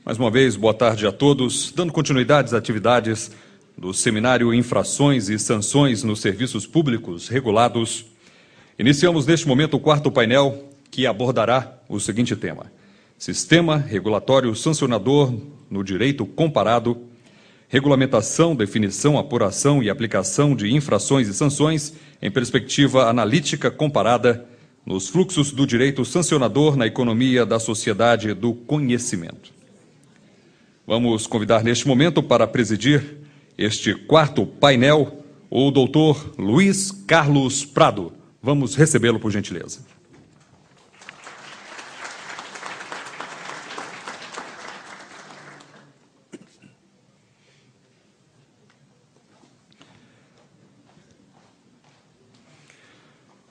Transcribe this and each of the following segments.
Mais uma vez, boa tarde a todos. Dando continuidade às atividades do Seminário Infrações e Sanções nos Serviços Públicos Regulados, iniciamos neste momento o quarto painel, que abordará o seguinte tema: Sistema Regulatório Sancionador no Direito Comparado, regulamentação, definição, apuração e aplicação de infrações e sanções em perspectiva analítica comparada nos fluxos do direito sancionador na economia da sociedade do conhecimento. Vamos convidar neste momento para presidir este quarto painel o doutor Luiz Carlos Prado. Vamos recebê-lo, por gentileza.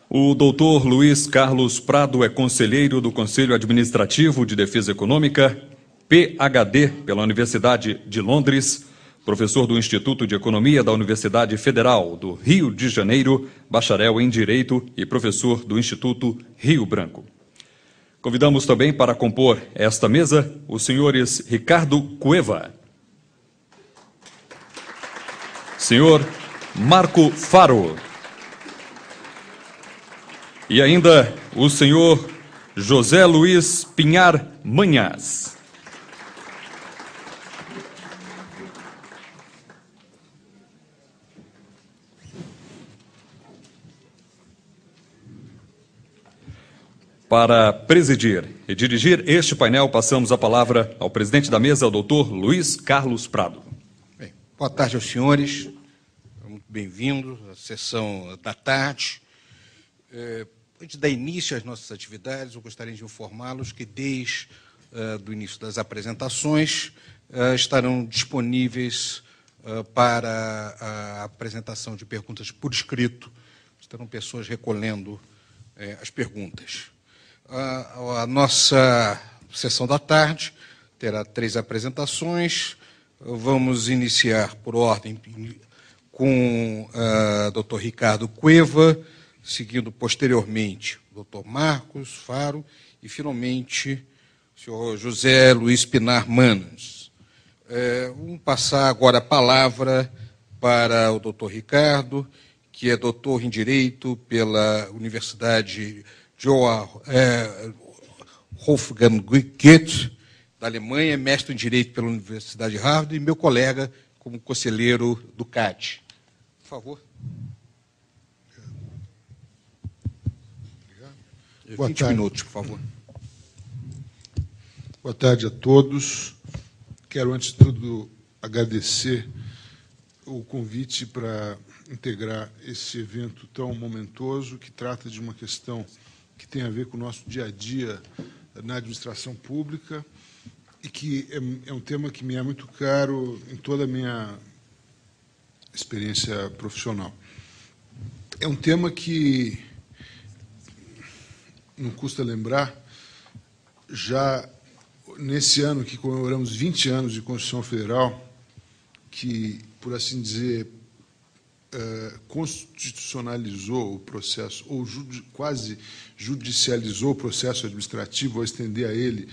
O doutor Luiz Carlos Prado é conselheiro do Conselho Administrativo de Defesa Econômica, PhD pela Universidade de Londres, professor do Instituto de Economia da Universidade Federal do Rio de Janeiro, bacharel em Direito e professor do Instituto Rio Branco. Convidamos também para compor esta mesa os senhores Ricardo Cueva, senhor Marco Faro e ainda o senhor José Luiz Pinhar Manhas. Para presidir e dirigir este painel, passamos a palavra ao presidente da mesa, o doutor Luiz Carlos Prado. Bem, boa tarde aos senhores, muito bem-vindos à sessão da tarde. Antes de dar início às nossas atividades, eu gostaria de informá-los que desde o início das apresentações estarão disponíveis para a apresentação de perguntas por escrito. Estarão pessoas recolhendo as perguntas. A nossa sessão da tarde terá 3 apresentações. Vamos iniciar por ordem com o Dr. Ricardo Cueva, seguindo posteriormente o Dr. Marcos Faro e, finalmente, o senhor José Luiz Pinar Manas. Vamos passar agora a palavra para o Dr. Ricardo, que é doutor em Direito pela Universidade Wolfgang Goethe, da Alemanha, mestre em Direito pela Universidade de Harvard, e meu colega como conselheiro do CAD. Por favor. Boa 20 tarde. minutos, por favor. Boa tarde a todos. Quero, antes de tudo, agradecer o convite para integrar esse evento tão momentoso, que trata de uma questão que tem a ver com o nosso dia a dia na administração pública e que é um tema que me é muito caro em toda a minha experiência profissional. É um tema que, não custa lembrar, já nesse ano que comemoramos 20 anos de Constituição Federal, que, por assim dizer, constitucionalizou o processo, ou quase judicializou o processo administrativo, ao estender a ele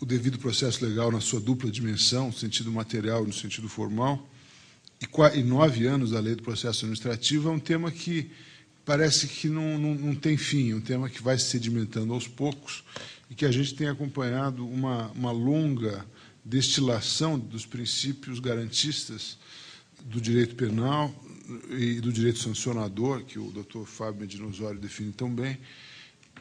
o devido processo legal na sua dupla dimensão, no sentido material e no sentido formal, e 9 anos da Lei do Processo Administrativo, é um tema que parece que não tem fim, é um tema que vai se sedimentando aos poucos e que a gente tem acompanhado uma longa destilação dos princípios garantistas do direito penal e do direito sancionador, que o Dr. Fábio Medina Osório define tão bem,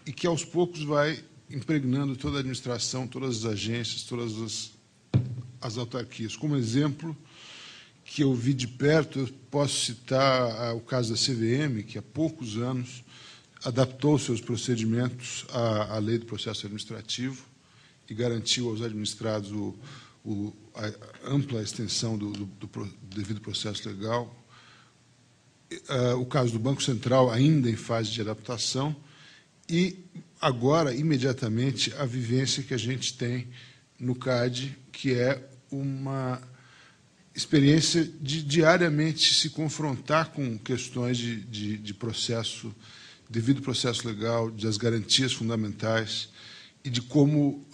e que, aos poucos, vai impregnando toda a administração, todas as agências, todas as autarquias. Como exemplo que eu vi de perto, eu posso citar o caso da CVM, que há poucos anos adaptou seus procedimentos à Lei do Processo Administrativo e garantiu aos administrados a ampla extensão do devido processo legal. O caso do Banco Central, ainda em fase de adaptação, e agora, imediatamente, a vivência que a gente tem no CAD, que é uma experiência de diariamente se confrontar com questões de processo, devido processo legal, das garantias fundamentais e de como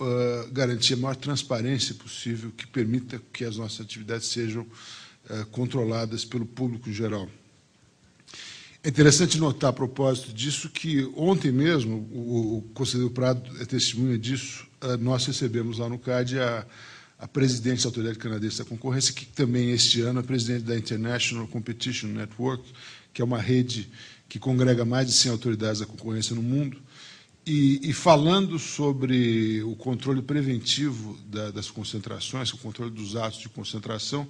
garantir a maior transparência possível que permita que as nossas atividades sejam controladas pelo público em geral. É interessante notar, a propósito disso, que ontem mesmo, o conselheiro Prado é testemunha disso, nós recebemos lá no CAD a presidente da Autoridade Canadense da Concorrência, que também, este ano, é presidente da International Competition Network, que é uma rede que congrega mais de 100 autoridades da concorrência no mundo, e falando sobre o controle preventivo das concentrações, o controle dos atos de concentração,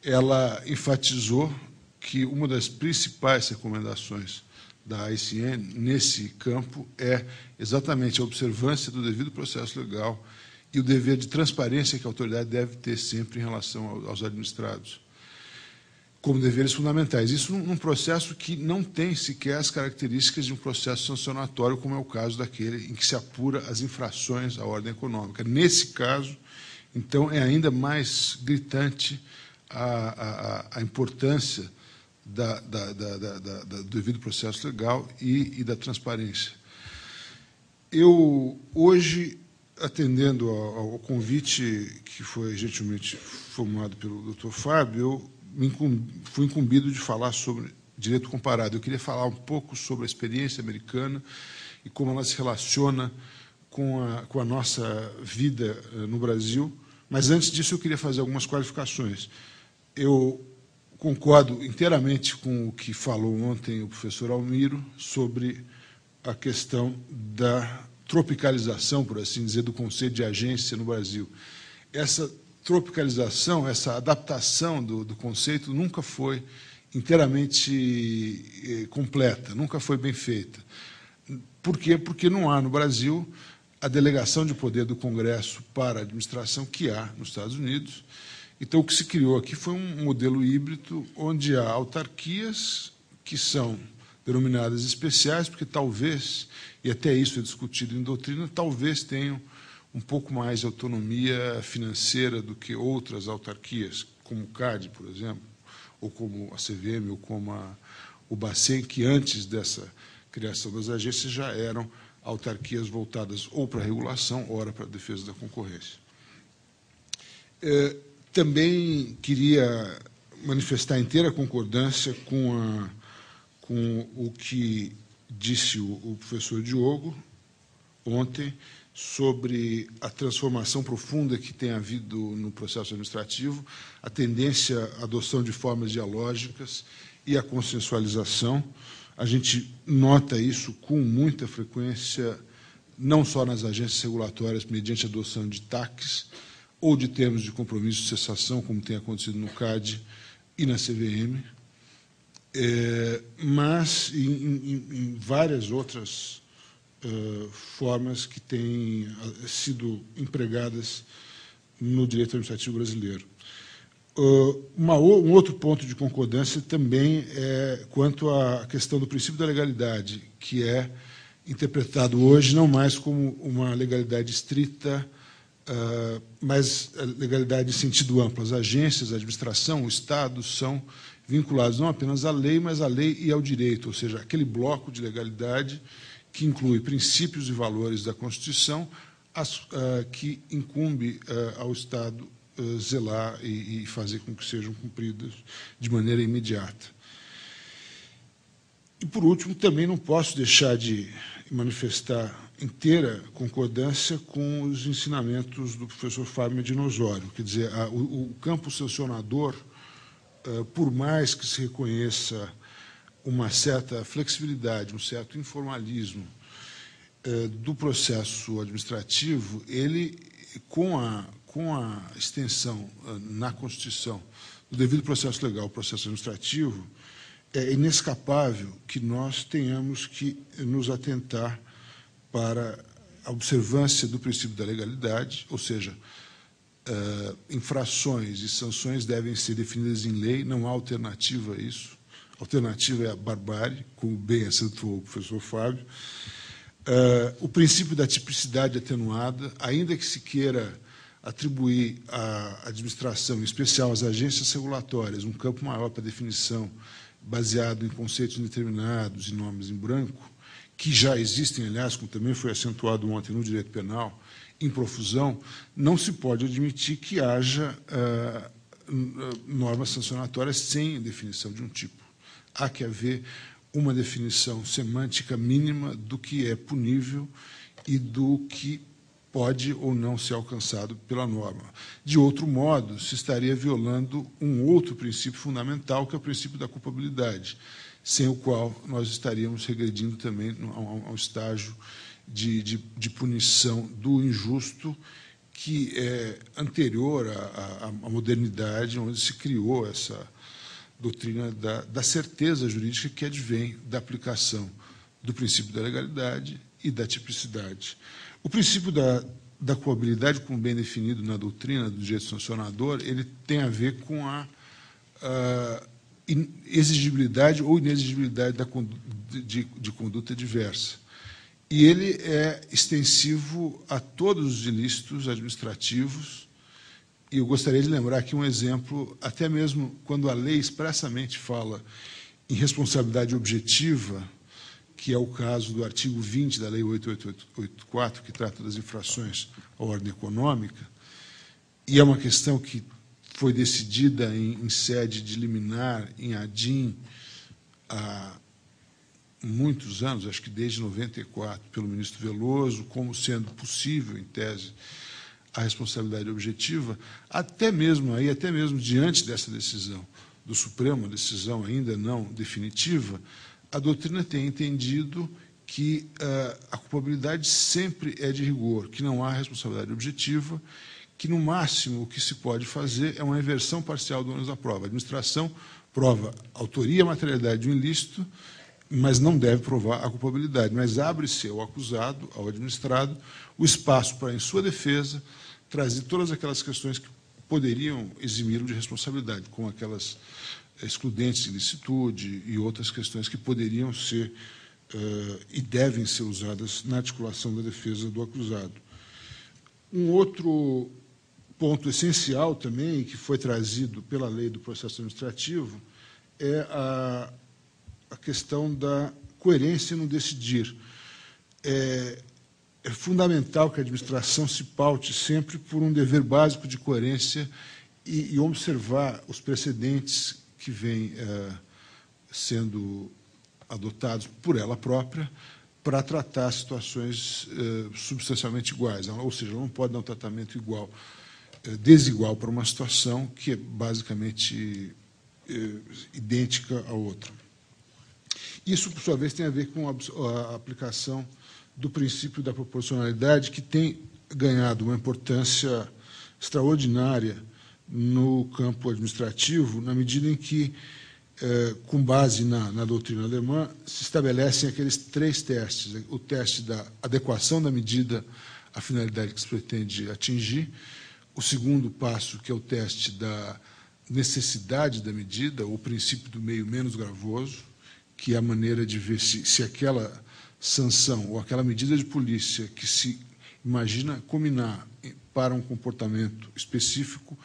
ela enfatizou que uma das principais recomendações da ICN nesse campo é exatamente a observância do devido processo legal e o dever de transparência que a autoridade deve ter sempre em relação aos administrados, como deveres fundamentais. Isso num processo que não tem sequer as características de um processo sancionatório, como é o caso daquele em que se apura as infrações à ordem econômica. Nesse caso, então, é ainda mais gritante a importância do devido processo legal e da transparência. Eu, hoje, atendendo ao convite que foi gentilmente formulado pelo Dr. Fábio, eu fui incumbido de falar sobre direito comparado. Eu queria falar um pouco sobre a experiência americana e como ela se relaciona com a nossa vida no Brasil, mas, antes disso, eu queria fazer algumas qualificações. Eu concordo inteiramente com o que falou ontem o professor Almiro sobre a questão da tropicalização, por assim dizer, do conceito de agência no Brasil. Essa tropicalização, essa adaptação do conceito nunca foi inteiramente completa, nunca foi bem feita. Por quê? Porque não há no Brasil a delegação de poder do Congresso para a administração que há nos Estados Unidos. Então, o que se criou aqui foi um modelo híbrido, onde há autarquias que são denominadas especiais, porque talvez, e até isso é discutido em doutrina, talvez tenham um pouco mais de autonomia financeira do que outras autarquias, como o CAD, por exemplo, ou como a CVM, ou como o Bacen, que antes dessa criação das agências já eram autarquias voltadas ou para a regulação, ora para a defesa da concorrência. Também queria manifestar inteira concordância com o que disse o professor Diogo ontem sobre a transformação profunda que tem havido no processo administrativo, a tendência à adoção de formas dialógicas e a consensualização. A gente nota isso com muita frequência, não só nas agências regulatórias, mediante a adoção de TACs, ou de termos de compromisso de cessação, como tem acontecido no CAD e na CVM, mas em várias outras formas que têm sido empregadas no direito administrativo brasileiro. Um outro ponto de concordância também é quanto à questão do princípio da legalidade, que é interpretado hoje não mais como uma legalidade estrita, mas a legalidade em sentido amplo. As agências, a administração, o Estado são vinculados não apenas à lei, mas à lei e ao direito, ou seja, aquele bloco de legalidade que inclui princípios e valores da Constituição, que incumbe ao Estado zelar e fazer com que sejam cumpridas de maneira imediata. E, por último, também não posso deixar de manifestar inteira concordância com os ensinamentos do professor Fábio Medina Osório. Quer dizer, o campo sancionador, por mais que se reconheça uma certa flexibilidade, um certo informalismo do processo administrativo, ele, com a extensão na Constituição do devido processo legal ao processo administrativo, é inescapável que nós tenhamos que nos atentar para a observância do princípio da legalidade, ou seja, infrações e sanções devem ser definidas em lei, não há alternativa a isso. A alternativa é a barbárie, como bem acentuou o professor Fábio. O princípio da tipicidade atenuada, ainda que se queira atribuir à administração, em especial às agências regulatórias, um campo maior para definição, baseado em conceitos indeterminados e nomes em branco, que já existem, aliás, como também foi acentuado ontem no direito penal, em profusão, não se pode admitir que haja normas sancionatórias sem definição de um tipo. Há que haver uma definição semântica mínima do que é punível e do que pode ou não ser alcançado pela norma. De outro modo, se estaria violando um outro princípio fundamental, que é o princípio da culpabilidade, sem o qual nós estaríamos regredindo também a um estágio de punição do injusto, que é anterior à modernidade, onde se criou essa doutrina da certeza jurídica que advém da aplicação do princípio da legalidade e da tipicidade. O princípio da culpabilidade, como bem definido na doutrina do direito sancionador, ele tem a ver com a exigibilidade ou inexigibilidade de conduta diversa. E ele é extensivo a todos os ilícitos administrativos. E eu gostaria de lembrar aqui um exemplo, até mesmo quando a lei expressamente fala em responsabilidade objetiva, que é o caso do artigo 20 da Lei 8884, que trata das infrações à ordem econômica, e é uma questão que foi decidida em sede de liminar, em ADIM, há muitos anos, acho que desde 94, pelo ministro Veloso, como sendo possível, em tese, a responsabilidade objetiva, até mesmo diante dessa decisão do Supremo, uma decisão ainda não definitiva, a doutrina tem entendido que a culpabilidade sempre é de rigor, que não há responsabilidade objetiva, que, no máximo, o que se pode fazer é uma inversão parcial do ônus da prova. A administração prova a autoria e a materialidade de um ilícito, mas não deve provar a culpabilidade. Mas abre-se ao acusado, ao administrado, o espaço para, em sua defesa, trazer todas aquelas questões que poderiam eximi-lo de responsabilidade, como aquelas excludentes de ilicitude e outras questões que poderiam ser e devem ser usadas na articulação da defesa do acusado. Um outro ponto essencial também, que foi trazido pela lei do processo administrativo, é a questão da coerência no decidir. É fundamental que a administração se paute sempre por um dever básico de coerência e observar os precedentes que vêm sendo adotados por ela própria para tratar situações substancialmente iguais. Ou seja, ela não pode dar um tratamento desigual para uma situação que é basicamente idêntica à outra. Isso, por sua vez, tem a ver com a aplicação do princípio da proporcionalidade, que tem ganhado uma importância extraordinária no campo administrativo, na medida em que, com base na doutrina alemã, se estabelecem aqueles 3 testes: o teste da adequação da medida à finalidade que se pretende atingir, o segundo passo, que é o teste da necessidade da medida, ou o princípio do meio menos gravoso, que é a maneira de ver se aquela sanção ou aquela medida de polícia que se imagina combinar para um comportamento específico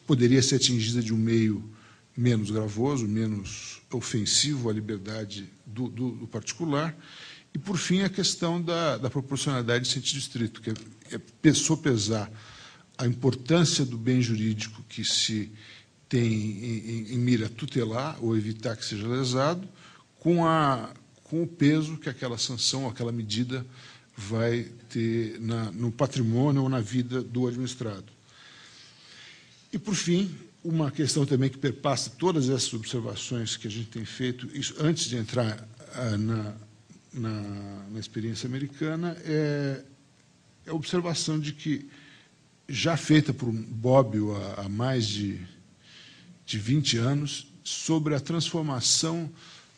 poderia ser atingida de um meio menos gravoso, menos ofensivo à liberdade do particular. E, por fim, a questão da proporcionalidade em sentido estrito, que é sopesar a importância do bem jurídico que se tem em mira tutelar ou evitar que seja lesado, com o peso que aquela sanção, aquela medida vai ter no patrimônio ou na vida do administrado. E, por fim, uma questão também que perpassa todas essas observações que a gente tem feito, isso, antes de entrar na experiência americana, é a observação de que, já feita por Bobbio há mais de 20 anos, sobre a transformação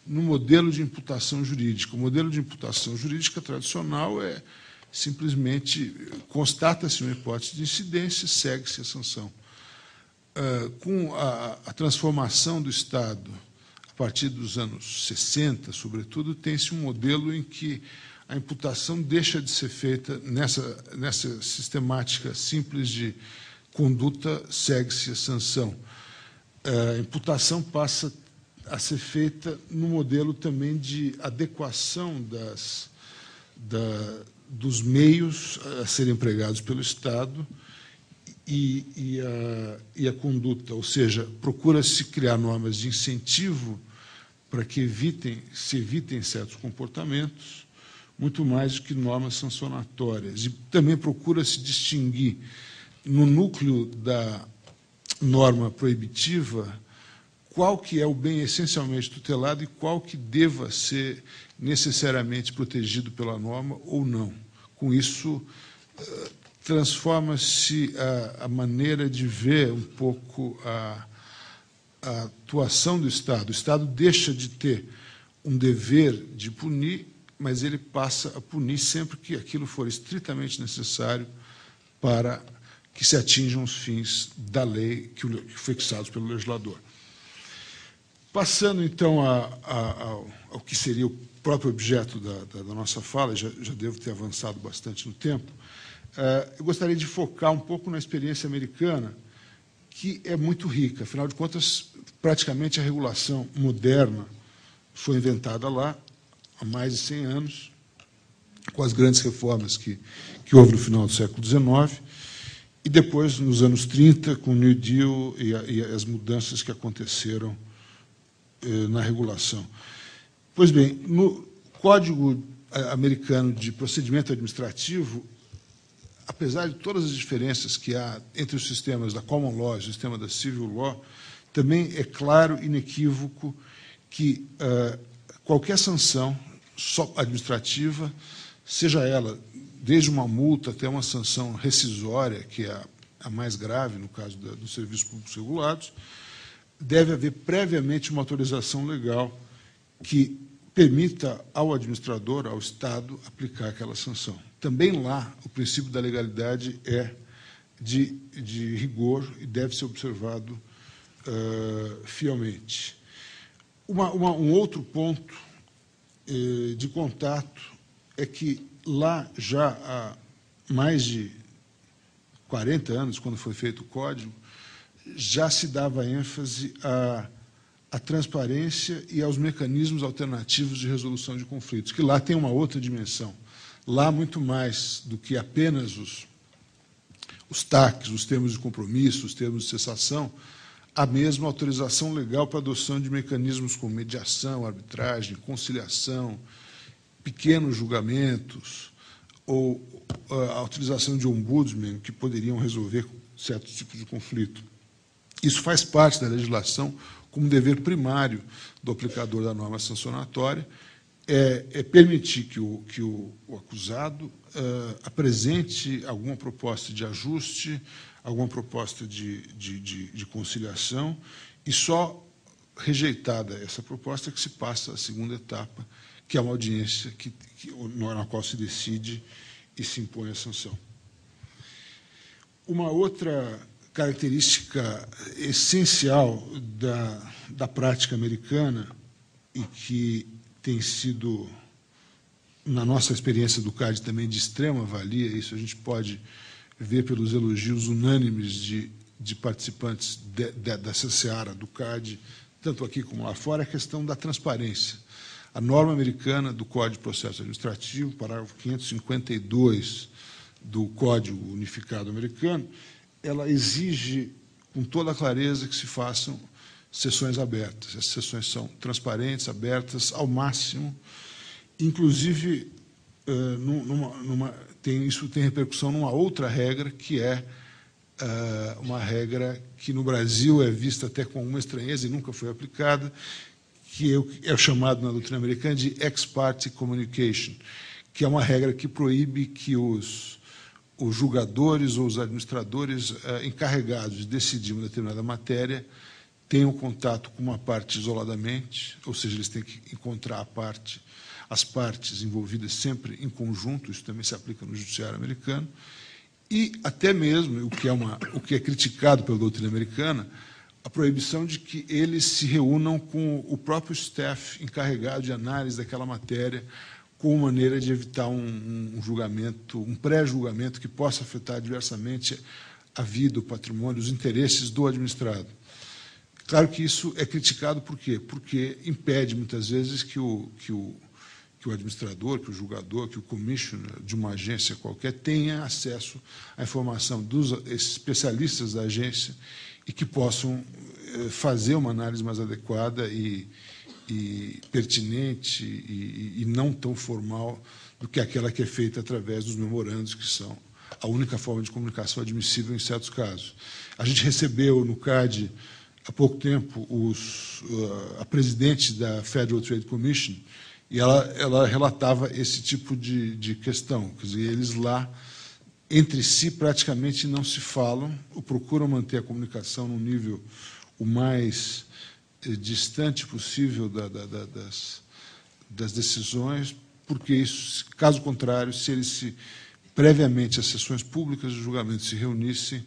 no modelo de imputação jurídica. O modelo de imputação jurídica tradicional é simplesmente constata-se uma hipótese de incidência, segue-se a sanção. Com a transformação do Estado, a partir dos anos 60, sobretudo, tem-se um modelo em que a imputação deixa de ser feita nessa sistemática simples de conduta, segue-se a sanção. A imputação passa, a ser feita no modelo também de adequação dos meios a serem empregados pelo Estado e a conduta, ou seja, procura-se criar normas de incentivo para que se evitem certos comportamentos, muito mais do que normas sancionatórias. E também procura-se distinguir, no núcleo da norma proibitiva, qual que é o bem essencialmente tutelado e qual que deva ser necessariamente protegido pela norma ou não. Com isso, transforma-se a maneira de ver um pouco a atuação do Estado. O Estado deixa de ter um dever de punir, mas ele passa a punir sempre que aquilo for estritamente necessário para que se atinjam os fins da lei que foi fixados pelo legislador. Passando, então, ao que seria o próprio objeto da nossa fala, já devo ter avançado bastante no tempo, eu gostaria de focar um pouco na experiência americana, que é muito rica. Afinal de contas, praticamente a regulação moderna foi inventada lá há mais de 100 anos, com as grandes reformas que houve no final do século XIX, e depois, nos anos 30, com o New Deal e as mudanças que aconteceram na regulação. Pois bem, no Código Americano de Procedimento Administrativo, apesar de todas as diferenças que há entre os sistemas da Common Law e o sistema da Civil Law, também é claro e inequívoco que qualquer sanção administrativa, seja ela desde uma multa até uma sanção rescisória, que é a mais grave no caso dos serviços públicos regulados, deve haver previamente uma autorização legal que permita ao administrador, ao Estado, aplicar aquela sanção. Também lá, o princípio da legalidade é de rigor e deve ser observado fielmente. Um outro ponto de contato é que lá, já há mais de 40 anos, quando foi feito o Código, já se dava ênfase à transparência e aos mecanismos alternativos de resolução de conflitos, que lá tem uma outra dimensão. Lá, muito mais do que apenas os TACs, os termos de compromisso, os termos de cessação, há mesmo autorização legal para a adoção de mecanismos como mediação, arbitragem, conciliação, pequenos julgamentos, ou a utilização de ombudsman, que poderiam resolver certos tipos de conflito. Isso faz parte da legislação como dever primário do aplicador da norma sancionatória, é permitir que o acusado apresente alguma proposta de ajuste, alguma proposta de conciliação, e só rejeitada essa proposta que se passa à segunda etapa, que é uma audiência na qual se decide e se impõe a sanção. Uma outra característica essencial da prática americana e que tem sido, na nossa experiência do CAD, também de extrema valia, isso a gente pode ver pelos elogios unânimes de participantes dessa seara do CAD, tanto aqui como lá fora, é a questão da transparência. A norma americana do Código de Processo Administrativo, parágrafo 552 do Código Unificado Americano, ela exige com toda a clareza que se façam sessões abertas. Essas sessões são transparentes, abertas ao máximo, inclusive isso tem repercussão numa outra regra, que é uma regra que no Brasil é vista até com alguma estranheza e nunca foi aplicada, que é o chamado na doutrina americana de ex parte communication, que é uma regra que proíbe que os julgadores ou os administradores encarregados de decidir uma determinada matéria tenham contato com uma parte isoladamente, ou seja, eles têm que encontrar as partes envolvidas sempre em conjunto, isso também se aplica no judiciário americano, e até mesmo, o que é criticado pela doutrina americana, a proibição de que eles se reúnam com o próprio staff encarregado de análise daquela matéria, com maneira de evitar um julgamento, um pré-julgamento que possa afetar diversamente a vida, o patrimônio, os interesses do administrado. Claro que isso é criticado por quê? Porque impede, muitas vezes, que o administrador, que o julgador, que o commissioner de uma agência qualquer tenha acesso à informação dos especialistas da agência e que possam fazer uma análise mais adequada e pertinente e não tão formal do que aquela que é feita através dos memorandos, que são a única forma de comunicação admissível em certos casos. A gente recebeu no CAD, há pouco tempo, a presidente da Federal Trade Commission, e ela relatava esse tipo de questão. Quer dizer, eles lá, entre si, praticamente não se falam, ou procuram manter a comunicação num nível o mais distante possível das decisões, porque isso, caso contrário, se eles previamente as sessões públicas de julgamento se reunissem,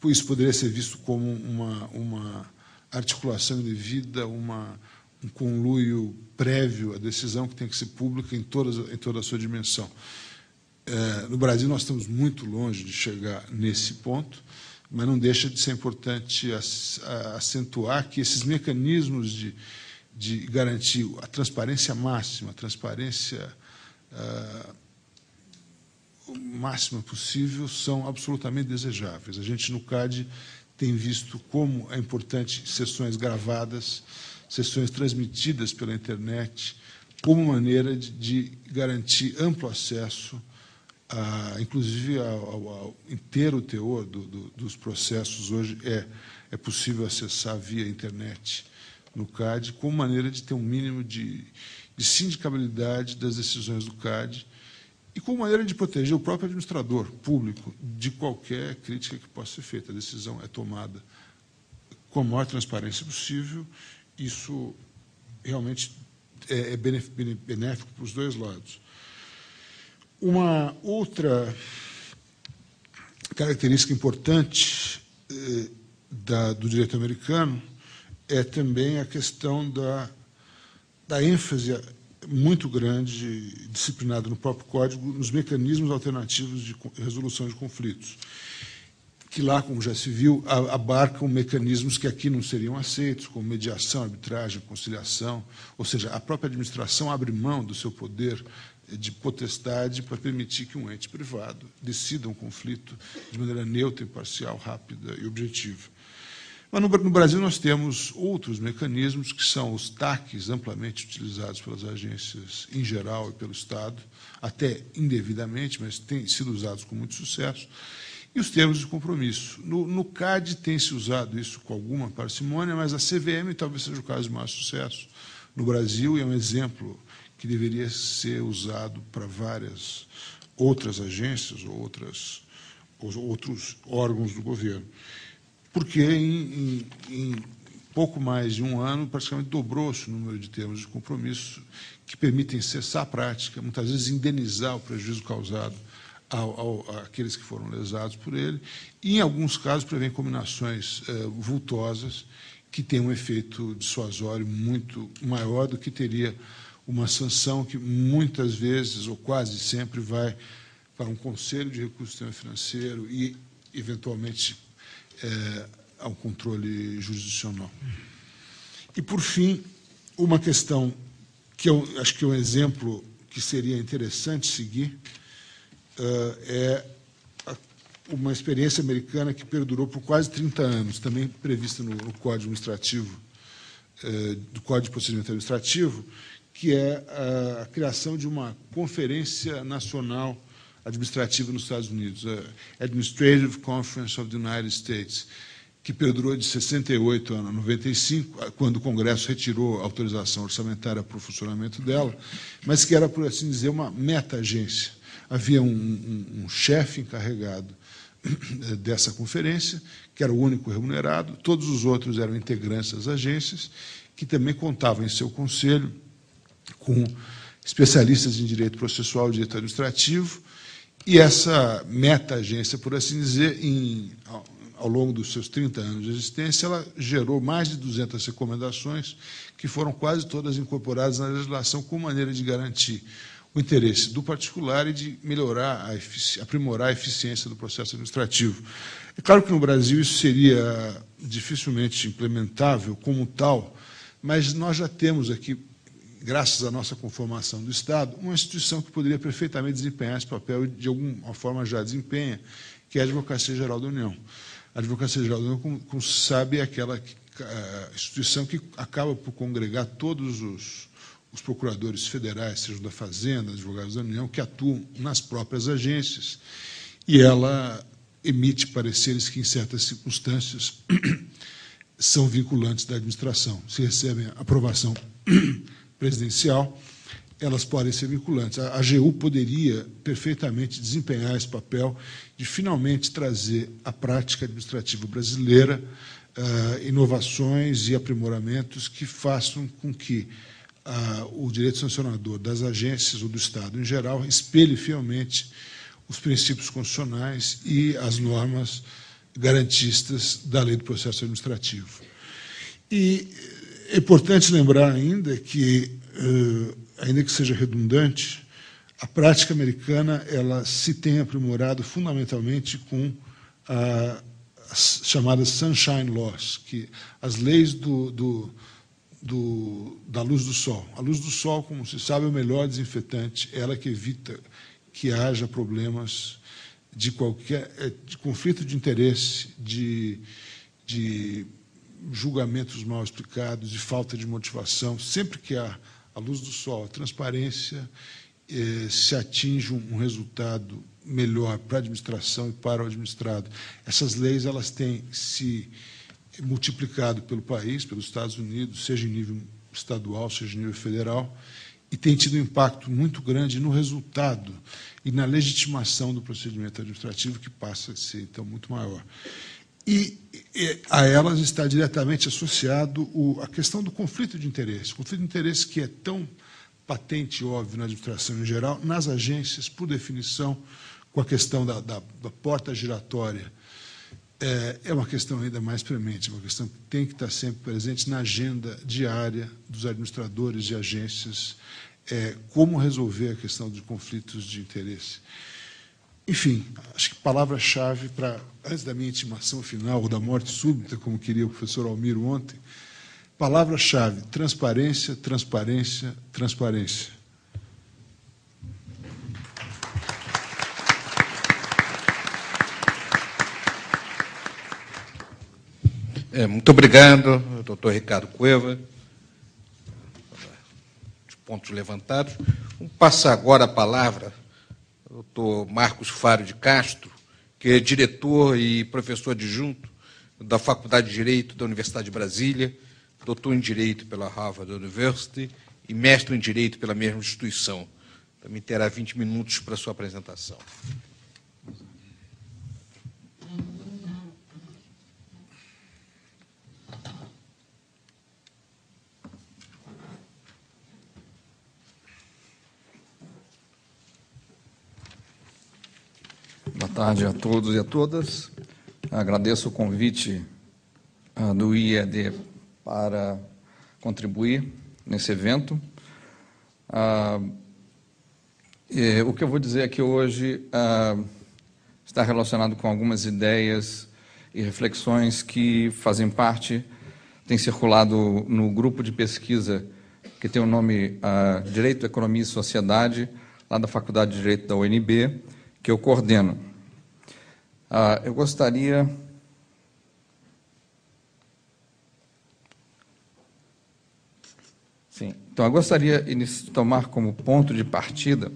isso poderia ser visto como uma articulação indevida, um conluio prévio à decisão que tem que ser pública em toda a sua dimensão. No Brasil, nós estamos muito longe de chegar nesse ponto, mas não deixa de ser importante acentuar que esses mecanismos de garantir a transparência máxima, a transparência máxima possível, são absolutamente desejáveis. A gente, no CAD, tem visto como é importante sessões gravadas, sessões transmitidas pela internet, como maneira de garantir amplo acesso, inclusive ao inteiro teor dos processos. Hoje é possível acessar via internet no CAD, como maneira de ter um mínimo de sindicabilidade das decisões do CAD e como maneira de proteger o próprio administrador público de qualquer crítica que possa ser feita. A decisão é tomada com a maior transparência possível. Isso realmente é benéfico para os dois lados. Uma outra característica importante do direito americano é também a questão da ênfase muito grande, disciplinada no próprio Código, nos mecanismos alternativos de resolução de conflitos, que lá, como já se viu, abarcam mecanismos que aqui não seriam aceitos, como mediação, arbitragem, conciliação, ou seja, a própria administração abre mão do seu poder de potestade para permitir que um ente privado decida um conflito de maneira neutra, imparcial, rápida e objetiva. Mas no Brasil nós temos outros mecanismos, que são os TACs, amplamente utilizados pelas agências em geral e pelo Estado, até indevidamente, mas têm sido usados com muito sucesso, e os termos de compromisso. No CAD tem-se usado isso com alguma parcimônia, mas a CVM talvez seja o caso de maior sucesso no Brasil, e é um exemplo que deveria ser usado para várias outras agências ou outros órgãos do governo. Porque em pouco mais de um ano, praticamente dobrou-se o número de termos de compromisso que permitem cessar a prática, muitas vezes indenizar o prejuízo causado àqueles que foram lesados por ele, e, em alguns casos, prevêem combinações vultosas que têm um efeito dissuasório muito maior do que teria uma sanção que, muitas vezes, ou quase sempre, vai para um conselho de recurso do sistema financeiro e, eventualmente, ao controle jurisdicional. E, por fim, uma questão que eu acho que é um exemplo que seria interessante seguir é uma experiência americana que perdurou por quase 30 anos, também prevista no Código Administrativo, do Código de Procedimento Administrativo, que é a criação de uma Conferência Nacional Administrativa nos Estados Unidos, a Administrative Conference of the United States, que perdurou de 68 a 95, quando o Congresso retirou a autorização orçamentária para o funcionamento dela, mas que era, por assim dizer, uma meta-agência. Havia um chefe encarregado dessa conferência, que era o único remunerado, todos os outros eram integrantes das agências, que também contavam em seu conselho com especialistas em direito processual e direito administrativo, e essa meta-agência, por assim dizer, ao longo dos seus 30 anos de existência, ela gerou mais de 200 recomendações, que foram quase todas incorporadas na legislação, com maneira de garantir o interesse do particular e de melhorar, aprimorar a eficiência do processo administrativo. É claro que no Brasil isso seria dificilmente implementável como tal, mas nós já temos aqui, graças à nossa conformação do Estado, uma instituição que poderia perfeitamente desempenhar esse papel e, de alguma forma, já desempenha, que é a Advocacia Geral da União. A Advocacia Geral da União, como se sabe, é aquela instituição que acaba por congregar todos os procuradores federais, sejam da Fazenda, advogados da União, que atuam nas próprias agências, e ela emite pareceres que, em certas circunstâncias, são vinculantes da administração. Se recebem aprovação presidencial, elas podem ser vinculantes. A AGU poderia perfeitamente desempenhar esse papel de finalmente trazer à prática administrativa brasileira inovações e aprimoramentos que façam com que o direito sancionador das agências ou do Estado em geral espelhe fielmente os princípios constitucionais e as normas garantistas da Lei do Processo Administrativo. E é importante lembrar ainda que seja redundante, a prática americana ela se tem aprimorado fundamentalmente com as chamadas Sunshine Laws, que as leis da luz do sol. A luz do sol, como se sabe, é o melhor desinfetante, ela que evita que haja problemas de conflito de interesse, de julgamentos mal explicados, de falta de motivação. Sempre que há a luz do sol, a transparência, se atinge um resultado melhor para a administração e para o administrado. Essas leis elas têm se multiplicado pelo país, pelos Estados Unidos, seja em nível estadual, seja em nível federal, e tem tido um impacto muito grande no resultado e na legitimação do procedimento administrativo, que passa a ser, então, muito maior. E a elas está diretamente associado a questão do conflito de interesse. O conflito de interesse que é tão patente e óbvio na administração em geral, nas agências, por definição, com a questão da porta giratória, é uma questão ainda mais premente, uma questão que tem que estar sempre presente na agenda diária dos administradores de agências, como resolver a questão de conflitos de interesse. Enfim, acho que palavra-chave para, antes da minha intimação final, ou da morte súbita, como queria o professor Almiro ontem, palavra-chave: transparência, transparência, transparência. Muito obrigado, doutor Ricardo Cueva, os pontos levantados. Vamos passar agora a palavra ao doutor Marcos Fário de Castro, que é diretor e professor adjunto da Faculdade de Direito da Universidade de Brasília, doutor em Direito pela Harvard University e mestre em Direito pela mesma instituição. Também terá 20 minutos para a sua apresentação. Boa tarde a todos e a todas. Agradeço o convite do IED para contribuir nesse evento. O que eu vou dizer aqui hoje está relacionado com algumas ideias e reflexões que fazem parte, tem circulado no grupo de pesquisa que tem o nome Direito, Economia e Sociedade, lá da Faculdade de Direito da UNB, que eu coordeno. Eu gostaria... Sim, então eu gostaria de tomar como ponto de partida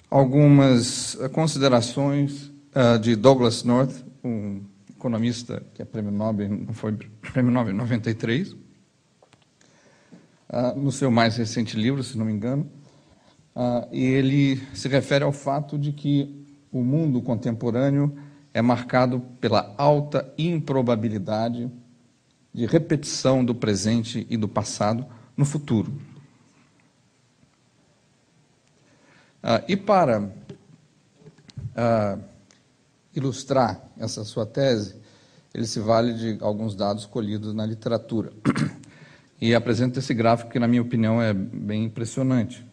algumas considerações de Douglass North, um economista que é prêmio Nobel, foi prêmio Nobel em 93, no seu mais recente livro, se não me engano, e ele se refere ao fato de que o mundo contemporâneo é marcado pela alta improbabilidade de repetição do presente e do passado no futuro. E para ilustrar essa sua tese, ele se vale de alguns dados colhidos na literatura. e apresento esse gráfico que, na minha opinião, é bem impressionante,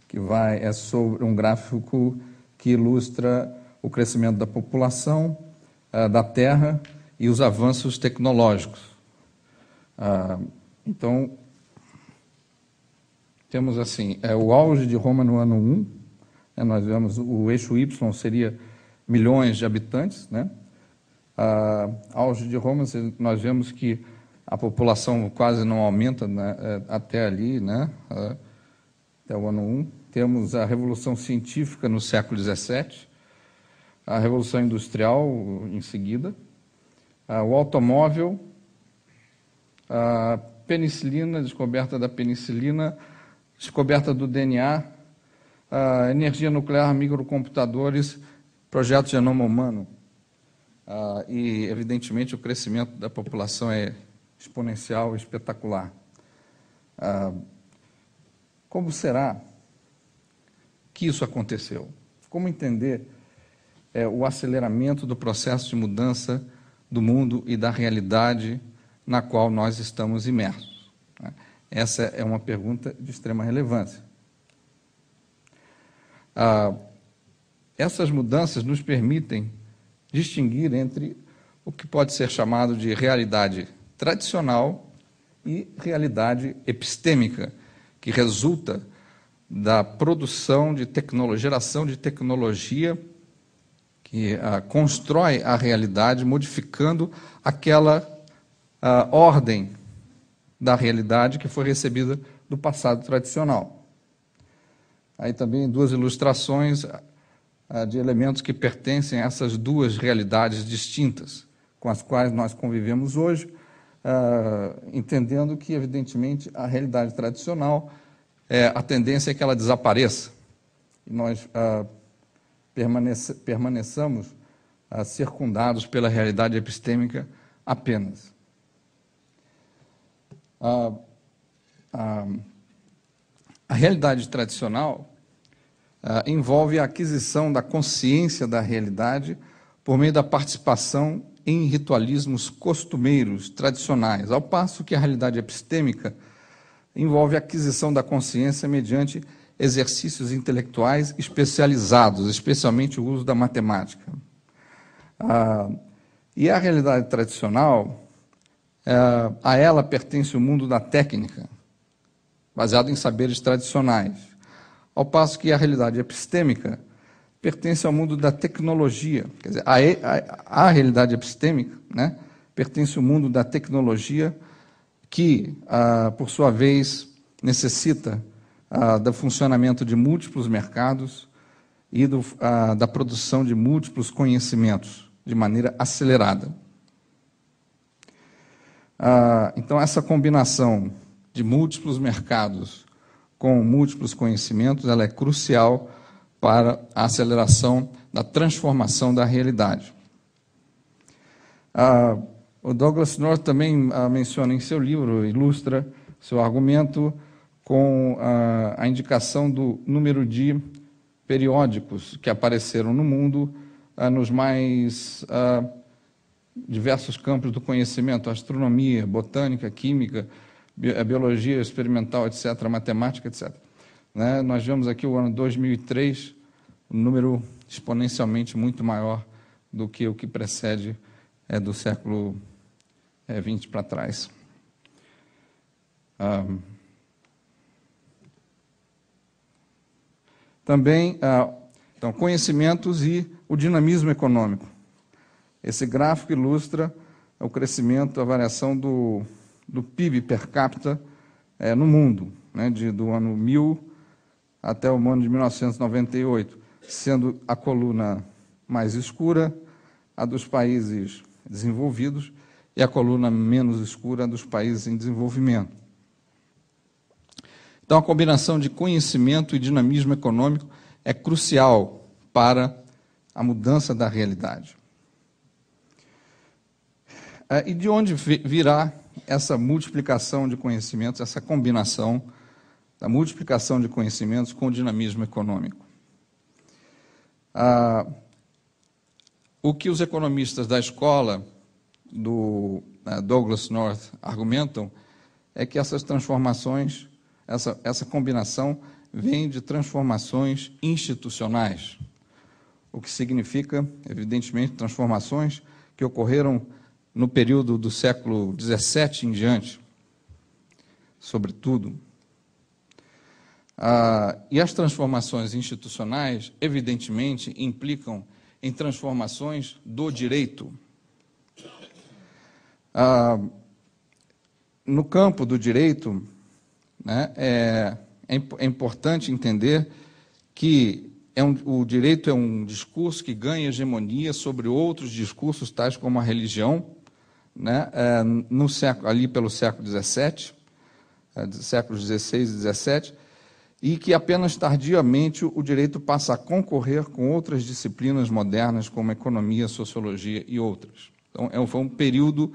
que é sobre um gráfico que ilustra o crescimento da população, da Terra e os avanços tecnológicos. Então, temos assim, o auge de Roma no ano 1, nós vemos o eixo Y seria milhões de habitantes, né? Auge de Roma, nós vemos que a população quase não aumenta, né, até ali, né, até o ano 1. Temos a Revolução Científica no século XVII, a Revolução Industrial em seguida, o automóvel, a penicilina, descoberta da penicilina, descoberta do DNA, a energia nuclear, microcomputadores, projeto Genoma Humano. E, evidentemente, o crescimento da população é exponencial, espetacular. Como será que isso aconteceu? Como entender o aceleramento do processo de mudança do mundo e da realidade na qual nós estamos imersos? Essa é uma pergunta de extrema relevância. Essas mudanças nos permitem distinguir entre o que pode ser chamado de realidade tradicional e realidade epistêmica, que resulta da produção de tecnologia, geração de tecnologia que constrói a realidade, modificando aquela ordem da realidade que foi recebida do passado tradicional. Aí também duas ilustrações de elementos que pertencem a essas duas realidades distintas, com as quais nós convivemos hoje, entendendo que, evidentemente, a realidade tradicional, a tendência é que ela desapareça, e nós permaneçamos circundados pela realidade epistêmica apenas. A realidade tradicional envolve a aquisição da consciência da realidade por meio da participação em ritualismos costumeiros tradicionais, ao passo que a realidade epistêmica envolve a aquisição da consciência mediante exercícios intelectuais especializados, especialmente o uso da matemática. E a realidade tradicional, a ela pertence o mundo da técnica, baseado em saberes tradicionais, ao passo que a realidade epistêmica pertence ao mundo da tecnologia. Quer dizer, a realidade epistêmica, né, pertence ao mundo da tecnologia que, por sua vez, necessita do funcionamento de múltiplos mercados e da produção de múltiplos conhecimentos de maneira acelerada. Então, essa combinação de múltiplos mercados com múltiplos conhecimentos, ela é crucial para a aceleração da transformação da realidade. O Douglas North também menciona em seu livro, ilustra seu argumento com a indicação do número de periódicos que apareceram no mundo nos mais diversos campos do conhecimento, astronomia, botânica, química, biologia experimental, etc., matemática, etc. Né? Nós vemos aqui o ano 2003, um número exponencialmente muito maior do que o que precede do século XX para trás. Também, então, conhecimentos e o dinamismo econômico. Esse gráfico ilustra o crescimento, a variação do PIB per capita no mundo, né, do ano 1000 até o ano de 1998, sendo a coluna mais escura a dos países desenvolvidos e a coluna menos escura a dos países em desenvolvimento. Então, a combinação de conhecimento e dinamismo econômico é crucial para a mudança da realidade. E de onde virá essa multiplicação de conhecimentos, essa combinação da multiplicação de conhecimentos com o dinamismo econômico? O que os economistas da escola do Douglas North argumentam é que essas transformações, essa combinação vem de transformações institucionais, o que significa, evidentemente, transformações que ocorreram no período do século XVII em diante, sobretudo. E as transformações institucionais, evidentemente, implicam em transformações do direito. No campo do direito, né, é importante entender que o direito é um discurso que ganha hegemonia sobre outros discursos, tais como a religião, né, ali pelo século XVII, séculos XVI e XVII, e que apenas tardiamente o direito passa a concorrer com outras disciplinas modernas, como economia, sociologia e outras. Então, foi um período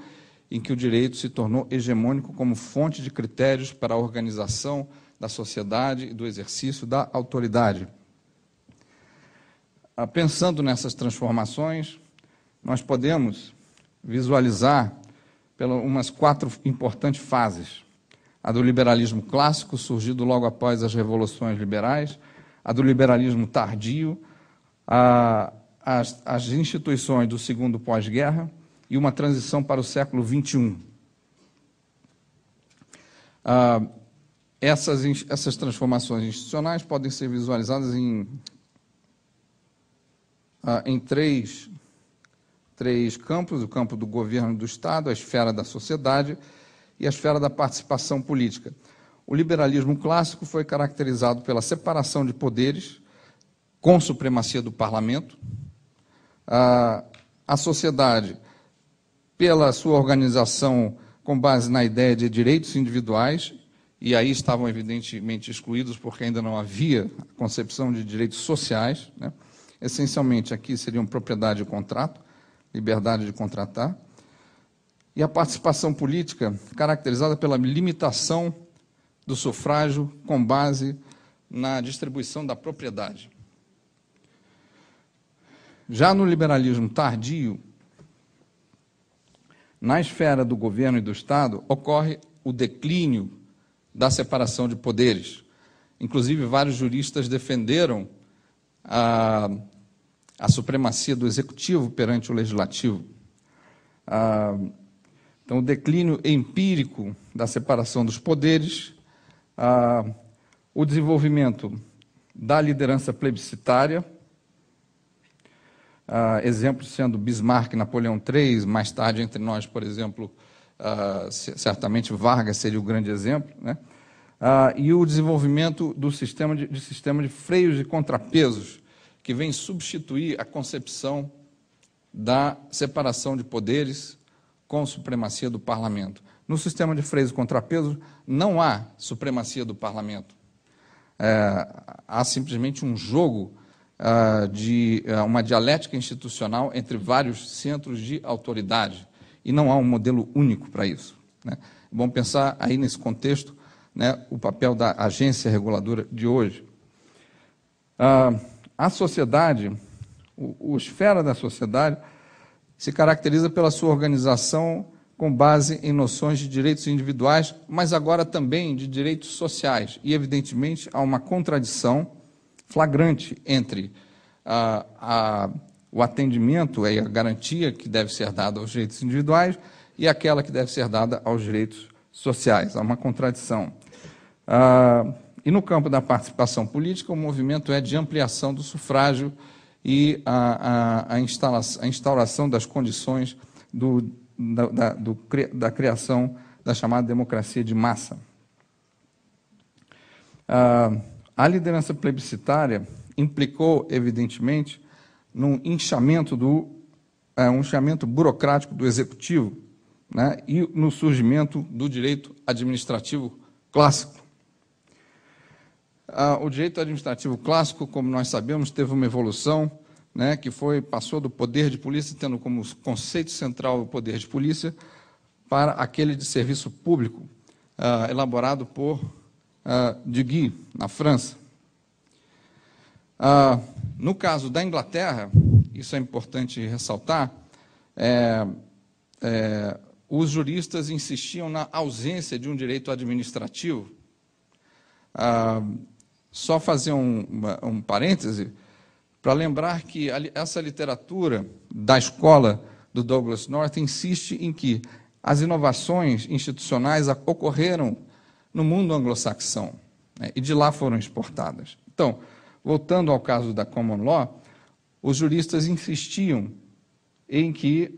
em que o direito se tornou hegemônico como fonte de critérios para a organização da sociedade e do exercício da autoridade. Pensando nessas transformações, nós podemos visualizar umas 4 importantes fases. A do liberalismo clássico, surgido logo após as revoluções liberais, a do liberalismo tardio, as instituições do segundo pós-guerra e uma transição para o século XXI. Essas transformações institucionais podem ser visualizadas em três campos: o campo do governo e do Estado, a esfera da sociedade e a esfera da participação política. O liberalismo clássico foi caracterizado pela separação de poderes, com supremacia do parlamento, a sociedade pela sua organização com base na ideia de direitos individuais, e aí estavam evidentemente excluídos porque ainda não havia a concepção de direitos sociais, né? Essencialmente aqui seriam propriedade e contrato, liberdade de contratar, e a participação política caracterizada pela limitação do sufrágio com base na distribuição da propriedade. Já no liberalismo tardio, na esfera do governo e do Estado, ocorre o declínio da separação de poderes. Inclusive, vários juristas defenderam a supremacia do executivo perante o legislativo. Então, o declínio empírico da separação dos poderes, o desenvolvimento da liderança plebiscitária, exemplos sendo Bismarck, Napoleão III, mais tarde entre nós, por exemplo, certamente Vargas seria o grande exemplo, né? E o desenvolvimento do sistema de freios e contrapesos, que vem substituir a concepção da separação de poderes com supremacia do parlamento. No sistema de freios e contrapesos, não há supremacia do parlamento. Há simplesmente um jogo uma dialética institucional entre vários centros de autoridade, e não há um modelo único para isso, né? É bom pensar aí nesse contexto, né, o papel da agência reguladora de hoje. A sociedade, a esfera da sociedade, se caracteriza pela sua organização com base em noções de direitos individuais, mas agora também de direitos sociais. E, evidentemente, há uma contradição flagrante entre o atendimento e a garantia que deve ser dada aos direitos individuais e aquela que deve ser dada aos direitos sociais. Há uma contradição. E no campo da participação política, o movimento é de ampliação do sufrágio e a instauração das condições da criação da chamada democracia de massa. A liderança plebiscitária implicou, evidentemente, num inchamento burocrático do executivo, né, e no surgimento do direito administrativo clássico. O direito administrativo clássico, como nós sabemos, teve uma evolução, né, que passou do poder de polícia, tendo como conceito central o poder de polícia, para aquele de serviço público, elaborado por Duguay, na França. No caso da Inglaterra, isso é importante ressaltar, os juristas insistiam na ausência de um direito administrativo. Só fazer um parêntese para lembrar que essa literatura da escola do Douglass North insiste em que as inovações institucionais ocorreram no mundo anglo-saxão, né, e de lá foram exportadas. Então, voltando ao caso da Common Law, os juristas insistiam em que,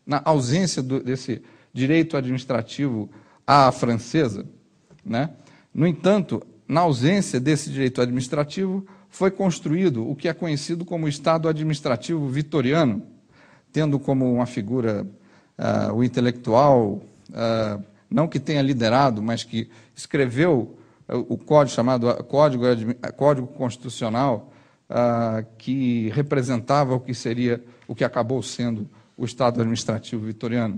na ausência desse direito administrativo à francesa, né, no entanto, na ausência desse direito administrativo, foi construído o que é conhecido como Estado administrativo vitoriano, tendo como uma figura o intelectual, não que tenha liderado, mas que escreveu o código chamado Código Constitucional, que representava o que seria, o que acabou sendo o Estado administrativo vitoriano,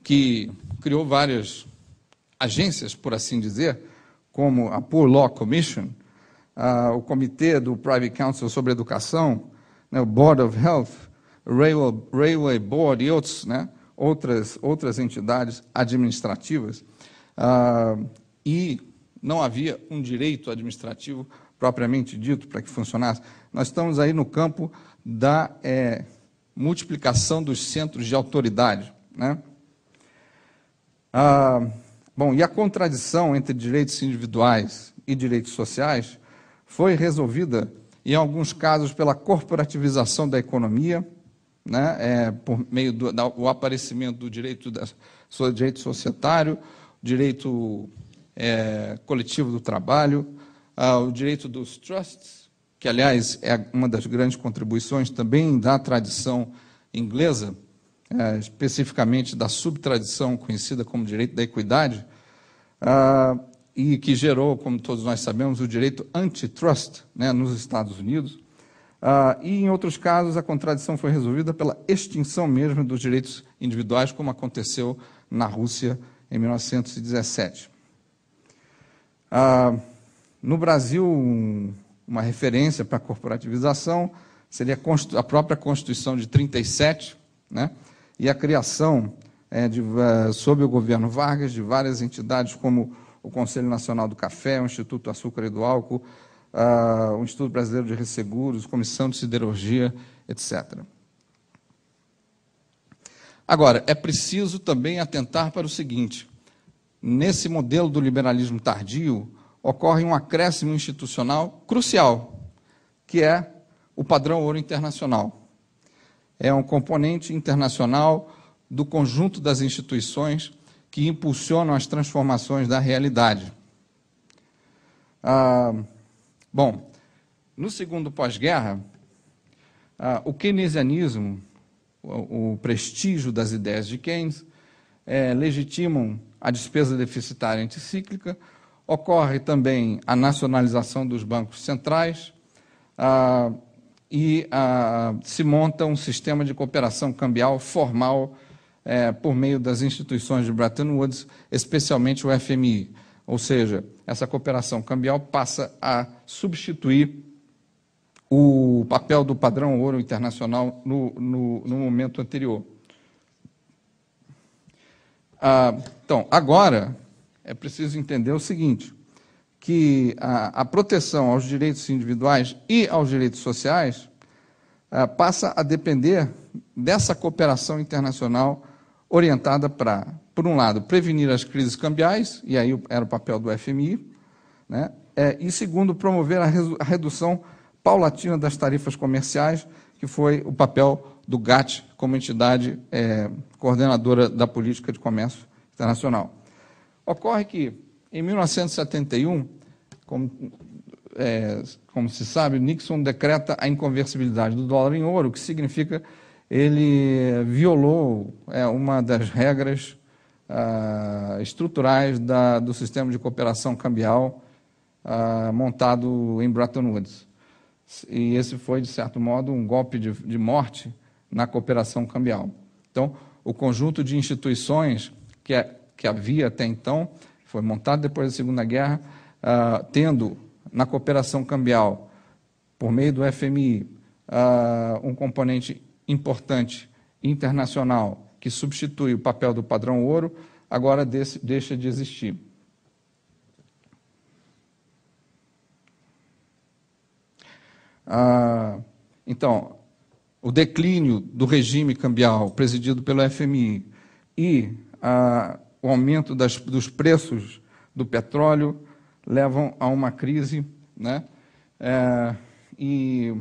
que criou várias agências, por assim dizer, como a Poor Law Commission, o Comitê do Privy Council sobre Educação, né, o Board of Health, o Railway Board e outros, né, outras entidades administrativas, e não havia um direito administrativo propriamente dito para que funcionasse. Nós estamos aí no campo da multiplicação dos centros de autoridade, né? Bom, e a contradição entre direitos individuais e direitos sociais foi resolvida, em alguns casos, pela corporativização da economia, né, por meio do aparecimento do direito societário, direito coletivo do trabalho, o direito dos trusts, que, aliás, é uma das grandes contribuições também da tradição inglesa, especificamente da subtradição conhecida como direito da equidade, e que gerou, como todos nós sabemos, o direito antitrust, né, nos Estados Unidos. E, em outros casos, a contradição foi resolvida pela extinção mesmo dos direitos individuais, como aconteceu na Rússia em 1917. No Brasil, uma referência para a corporativização seria a própria Constituição de 1937, né, e a criação, sob o governo Vargas, de várias entidades como o Conselho Nacional do Café, o Instituto do Açúcar e do Álcool, o Instituto Brasileiro de Resseguros, Comissão de Siderurgia, etc. Agora, é preciso também atentar para o seguinte: nesse modelo do liberalismo tardio, ocorre um acréscimo institucional crucial, que é o padrão ouro internacional. É um componente internacional do conjunto das instituições que impulsionam as transformações da realidade. Bom, no segundo pós-guerra, o keynesianismo, o prestígio das ideias de Keynes, legitimam a despesa deficitária anticíclica, ocorre também a nacionalização dos bancos centrais, e se monta um sistema de cooperação cambial formal por meio das instituições de Bretton Woods, especialmente o FMI. Ou seja, essa cooperação cambial passa a substituir o papel do padrão ouro internacional no momento anterior. Então, agora, é preciso entender o seguinte, que a proteção aos direitos individuais e aos direitos sociais passa a depender dessa cooperação internacional orientada para, por um lado, prevenir as crises cambiais, e aí era o papel do FMI, né? E, segundo, promover a redução paulatina das tarifas comerciais, que foi o papel do GATT como entidade coordenadora da política de comércio internacional. Ocorre que, em 1971, como se sabe, Nixon decreta a inconversibilidade do dólar em ouro, o que significa ele violou uma das regras estruturais do sistema de cooperação cambial montado em Bretton Woods. E esse foi, de certo modo, um golpe de morte na cooperação cambial. Então, o conjunto de instituições que havia até então, foi montado depois da Segunda Guerra, tendo na cooperação cambial, por meio do FMI, um componente importante internacional que substitui o papel do padrão ouro agora deixa de existir. Então, o declínio do regime cambial presidido pelo FMI e o aumento dos preços do petróleo levam a uma crise, né? E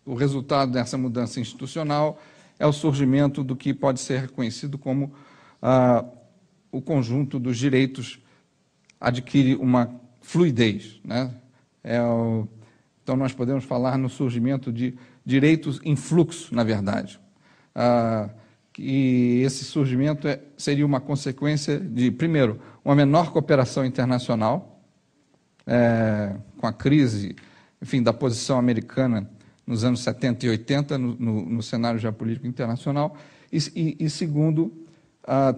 o resultado dessa mudança institucional é o surgimento do que pode ser reconhecido como o conjunto dos direitos adquire uma fluidez, né? Então, nós podemos falar no surgimento de direitos em fluxo, na verdade. E esse surgimento seria uma consequência de, primeiro, uma menor cooperação internacional, com a crise, enfim, da posição americana nos anos 70 e 80 no cenário geopolítico internacional, e segundo,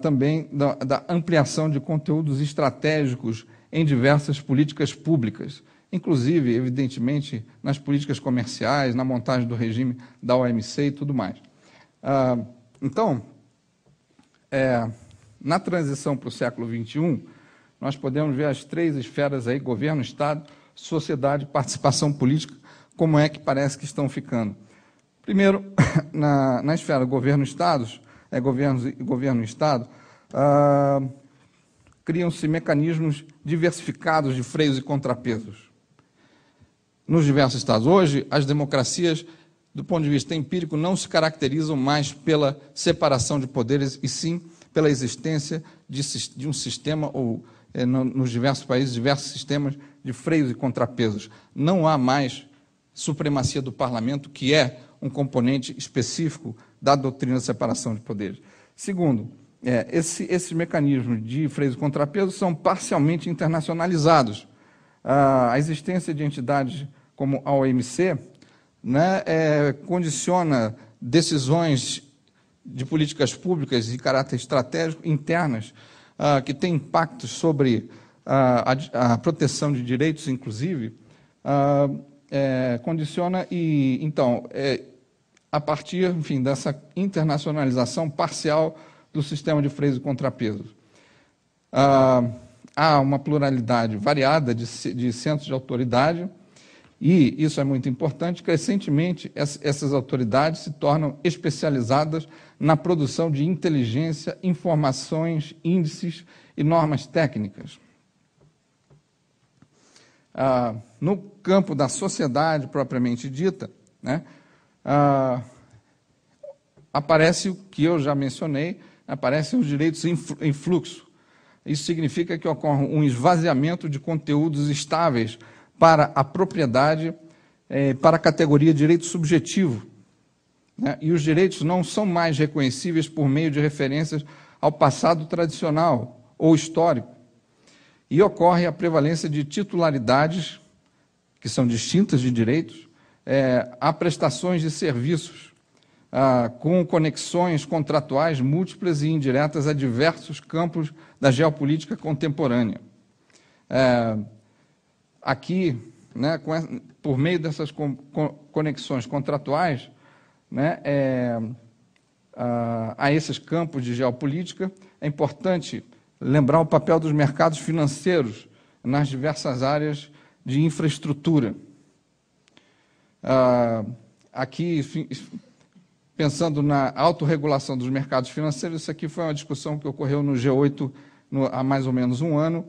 também da ampliação de conteúdos estratégicos em diversas políticas públicas, inclusive, evidentemente, nas políticas comerciais, na montagem do regime da OMC e tudo mais. Então, na transição para o século XXI, nós podemos ver as três esferas aí, governo, Estado, sociedade, participação política, como é que parece que estão ficando. Primeiro, na esfera governo-Estados, governo e Estado, criam-se mecanismos diversificados de freios e contrapesos. Nos diversos Estados, hoje, as democracias, do ponto de vista empírico, não se caracterizam mais pela separação de poderes, e sim pela existência de um sistema, ou nos diversos países, diversos sistemas de freios e contrapesos. Não há mais supremacia do parlamento, que é um componente específico da doutrina da separação de poderes. Segundo, esses mecanismos de freios e contrapesos são parcialmente internacionalizados. A existência de entidades como a OMC, né, condiciona decisões de políticas públicas de caráter estratégico internas, que têm impactos sobre a proteção de direitos, inclusive, condiciona e, então, a partir, enfim, dessa internacionalização parcial do sistema de freios e contrapesos. Há uma pluralidade variada de centros de autoridade, e isso é muito importante. Crescentemente, essas autoridades se tornam especializadas na produção de inteligência, informações, índices e normas técnicas. No campo da sociedade propriamente dita, né, aparece o que eu já mencionei, aparecem os direitos em fluxo. Isso significa que ocorre um esvaziamento de conteúdos estáveis para a propriedade, para a categoria de direito subjetivo, né? E os direitos não são mais reconhecíveis por meio de referências ao passado tradicional ou histórico. E ocorre a prevalência de titularidades, que são distintas de direitos, a prestações de serviços, com conexões contratuais múltiplas e indiretas a diversos campos da geopolítica contemporânea. Aqui, né, por meio dessas conexões contratuais, né, a esses campos de geopolítica, é importante lembrar o papel dos mercados financeiros nas diversas áreas de infraestrutura. Aqui, pensando na autorregulação dos mercados financeiros, isso aqui foi uma discussão que ocorreu no G8 há mais ou menos um ano,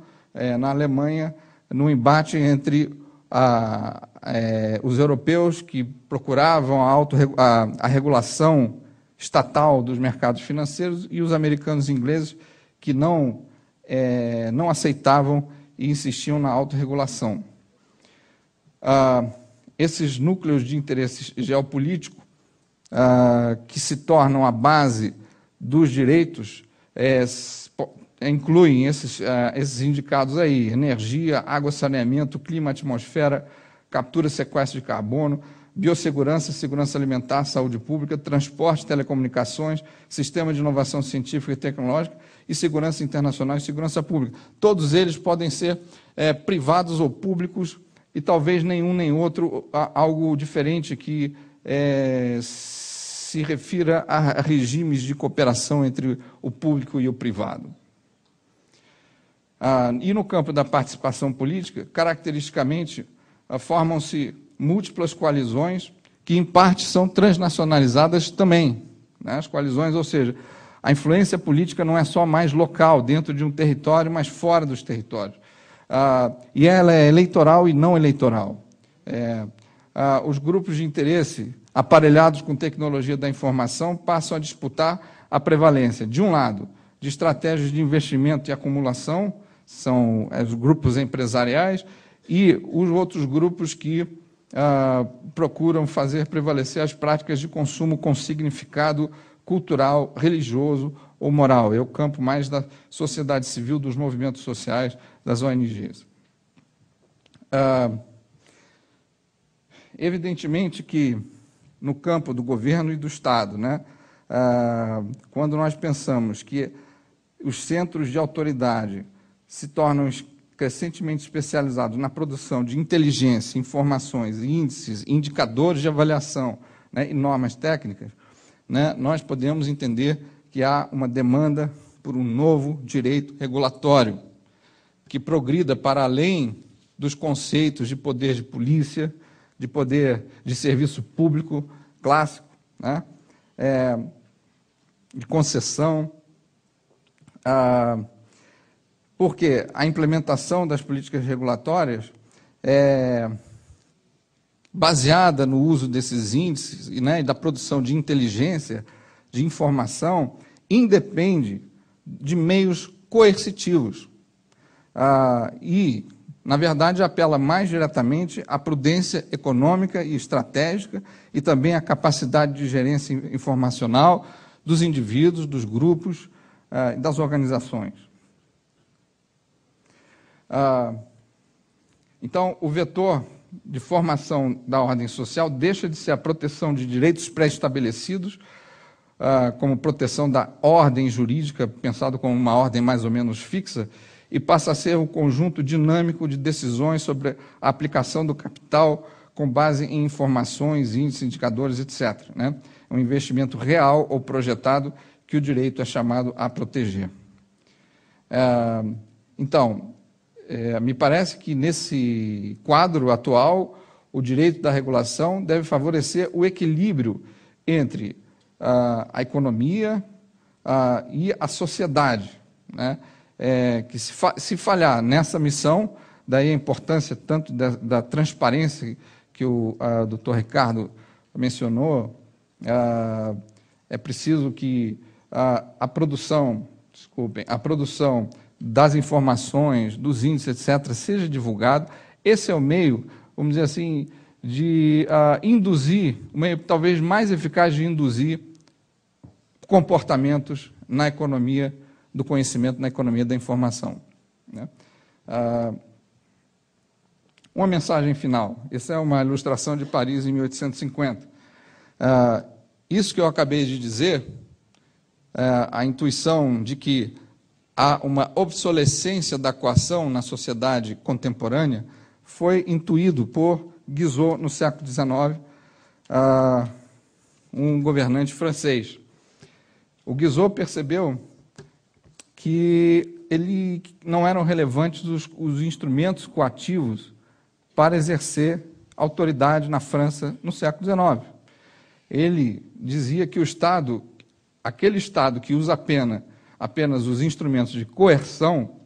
na Alemanha, no embate entre os europeus, que procuravam a regulação estatal dos mercados financeiros, e os americanos e ingleses, que não aceitavam e insistiam na autorregulação. Esses núcleos de interesse geopolítico, que se tornam a base dos direitos, incluem esses indicados aí: energia, água, saneamento, clima, atmosfera, captura e sequestro de carbono, biossegurança, segurança alimentar, saúde pública, transporte, telecomunicações, sistema de inovação científica e tecnológica, e segurança internacional e segurança pública. Todos eles podem ser privados ou públicos, e talvez nenhum nem outro, algo diferente que se refira a regimes de cooperação entre o público e o privado. E no campo da participação política, caracteristicamente, formam-se múltiplas coalizões que, em parte, são transnacionalizadas também. Né? As coalizões, ou seja, a influência política não é só mais local, dentro de um território, mas fora dos territórios. E ela é eleitoral e não eleitoral. Os grupos de interesse, aparelhados com tecnologia da informação, passam a disputar a prevalência, de um lado, de estratégias de investimento e acumulação, são os grupos empresariais, e os outros grupos que procuram fazer prevalecer as práticas de consumo com significado cultural, religioso ou moral. É o campo mais da sociedade civil, dos movimentos sociais, das ONGs. Evidentemente que, no campo do governo e do Estado, né, quando nós pensamos que os centros de autoridade se tornam crescentemente especializados na produção de inteligência, informações, índices, indicadores de avaliação, né, e normas técnicas, né, nós podemos entender que há uma demanda por um novo direito regulatório que progrida para além dos conceitos de poder de polícia, de poder de serviço público clássico, né, de concessão, porque a implementação das políticas regulatórias é baseada no uso desses índices, né, e da produção de inteligência, de informação, independe de meios coercitivos. E, na verdade, apela mais diretamente à prudência econômica e estratégica e também à capacidade de gerência informacional dos indivíduos, dos grupos e das organizações. Então, o vetor de formação da ordem social deixa de ser a proteção de direitos pré-estabelecidos, como proteção da ordem jurídica, pensado como uma ordem mais ou menos fixa, e passa a ser um conjunto dinâmico de decisões sobre a aplicação do capital com base em informações, índices, indicadores, etc. Né? É um investimento real ou projetado que o direito é chamado a proteger. Então, me parece que, nesse quadro atual, o direito da regulação deve favorecer o equilíbrio entre a economia e a sociedade, né? Que se falhar nessa missão, daí a importância tanto da transparência que o doutor Ricardo mencionou, é preciso que a produção das informações, dos índices, etc., seja divulgado. Esse é o meio, vamos dizer assim, de induzir, o meio talvez mais eficaz de induzir comportamentos na economia do conhecimento, na economia da informação. Né? Uma mensagem final. Essa é uma ilustração de Paris em 1850. Isso que eu acabei de dizer, a intuição de que há uma obsolescência da coação na sociedade contemporânea, foi intuído por Guizot no século XIX, um governante francês. O Guizot percebeu que não eram relevantes os instrumentos coativos para exercer autoridade na França no século XIX. Ele dizia que o Estado, aquele Estado que usa apenas os instrumentos de coerção,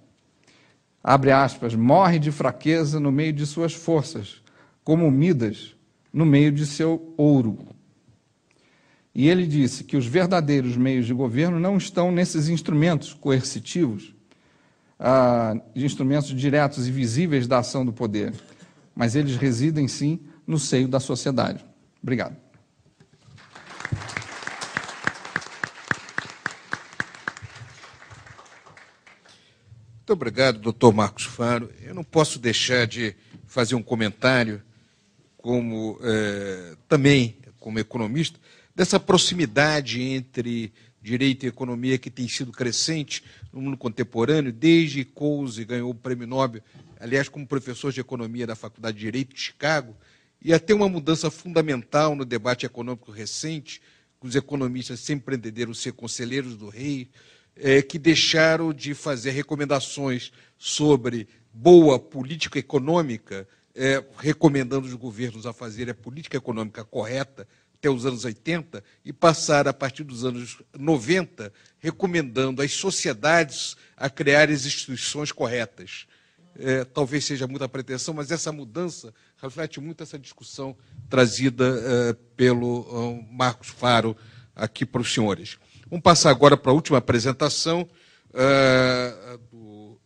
abre aspas, morre de fraqueza no meio de suas forças, como Midas no meio de seu ouro. E ele disse que os verdadeiros meios de governo não estão nesses instrumentos coercitivos, instrumentos diretos e visíveis da ação do poder, mas eles residem, sim, no seio da sociedade. Obrigado. Muito obrigado, doutor Marcos Faro. Eu não posso deixar de fazer um comentário, também como economista, dessa proximidade entre direito e economia que tem sido crescente no mundo contemporâneo, desde que Coase ganhou o Prêmio Nobel, aliás, como professor de economia da Faculdade de Direito de Chicago, e até uma mudança fundamental no debate econômico recente, que os economistas sempre entenderam ser conselheiros do rei, que deixaram de fazer recomendações sobre boa política econômica, recomendando os governos a fazerem a política econômica correta até os anos 80, e passaram, a partir dos anos 90, recomendando às sociedades a criar as instituições corretas. Talvez seja muita pretensão, mas essa mudança reflete muito essa discussão trazida pelo Marcos Faro aqui para os senhores. Vamos passar agora para a última apresentação do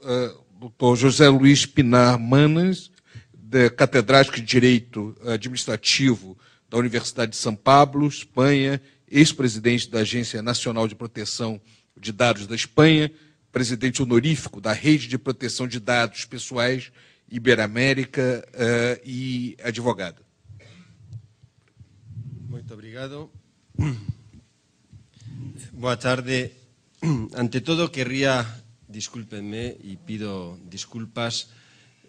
Dr. José Luiz Pinar Manas, catedrático de Direito Administrativo da Universidade de São Pablo, Espanha, ex-presidente da Agência Nacional de Proteção de Dados da Espanha, presidente honorífico da Rede de Proteção de Dados Pessoais Iberoamérica e advogado. Muito obrigado. Boa tarde. Ante todo, discúlpenme y pido disculpas,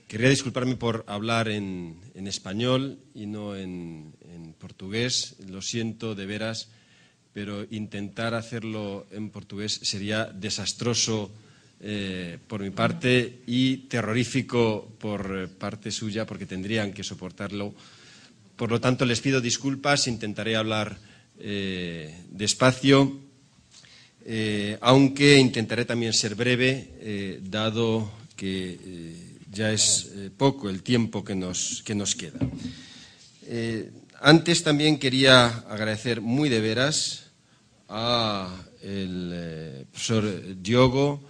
querría disculparme por hablar en español y no en portugués. Lo siento de veras, pero intentar hacerlo en portugués sería desastroso por mi parte y terrorífico por parte suya, porque tendrían que soportarlo. Por lo tanto, les pido disculpas, intentaré hablar despacio, aunque intentaré también ser breve, dado que ya es poco el tiempo que nos queda. Antes también quería agradecer muy de veras al profesor Diogo,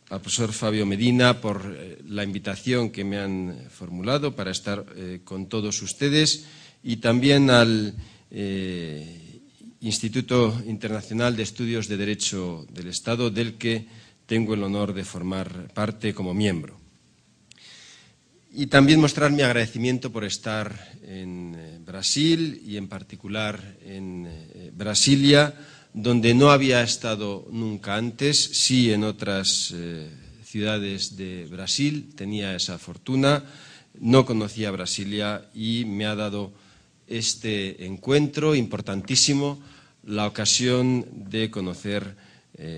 al profesor Fabio Medina por la invitación que me han formulado para estar con todos ustedes, y también al Instituto Internacional de Estudios de Derecho del Estado, del que tengo el honor de formar parte como miembro. Y también mostrar mi agradecimiento por estar en Brasil y en particular en Brasilia, donde no había estado nunca antes, sí en otras ciudades de Brasil, tenía esa fortuna, no conocía Brasilia y me ha dado este encuentro importantísimo la ocasión de conocer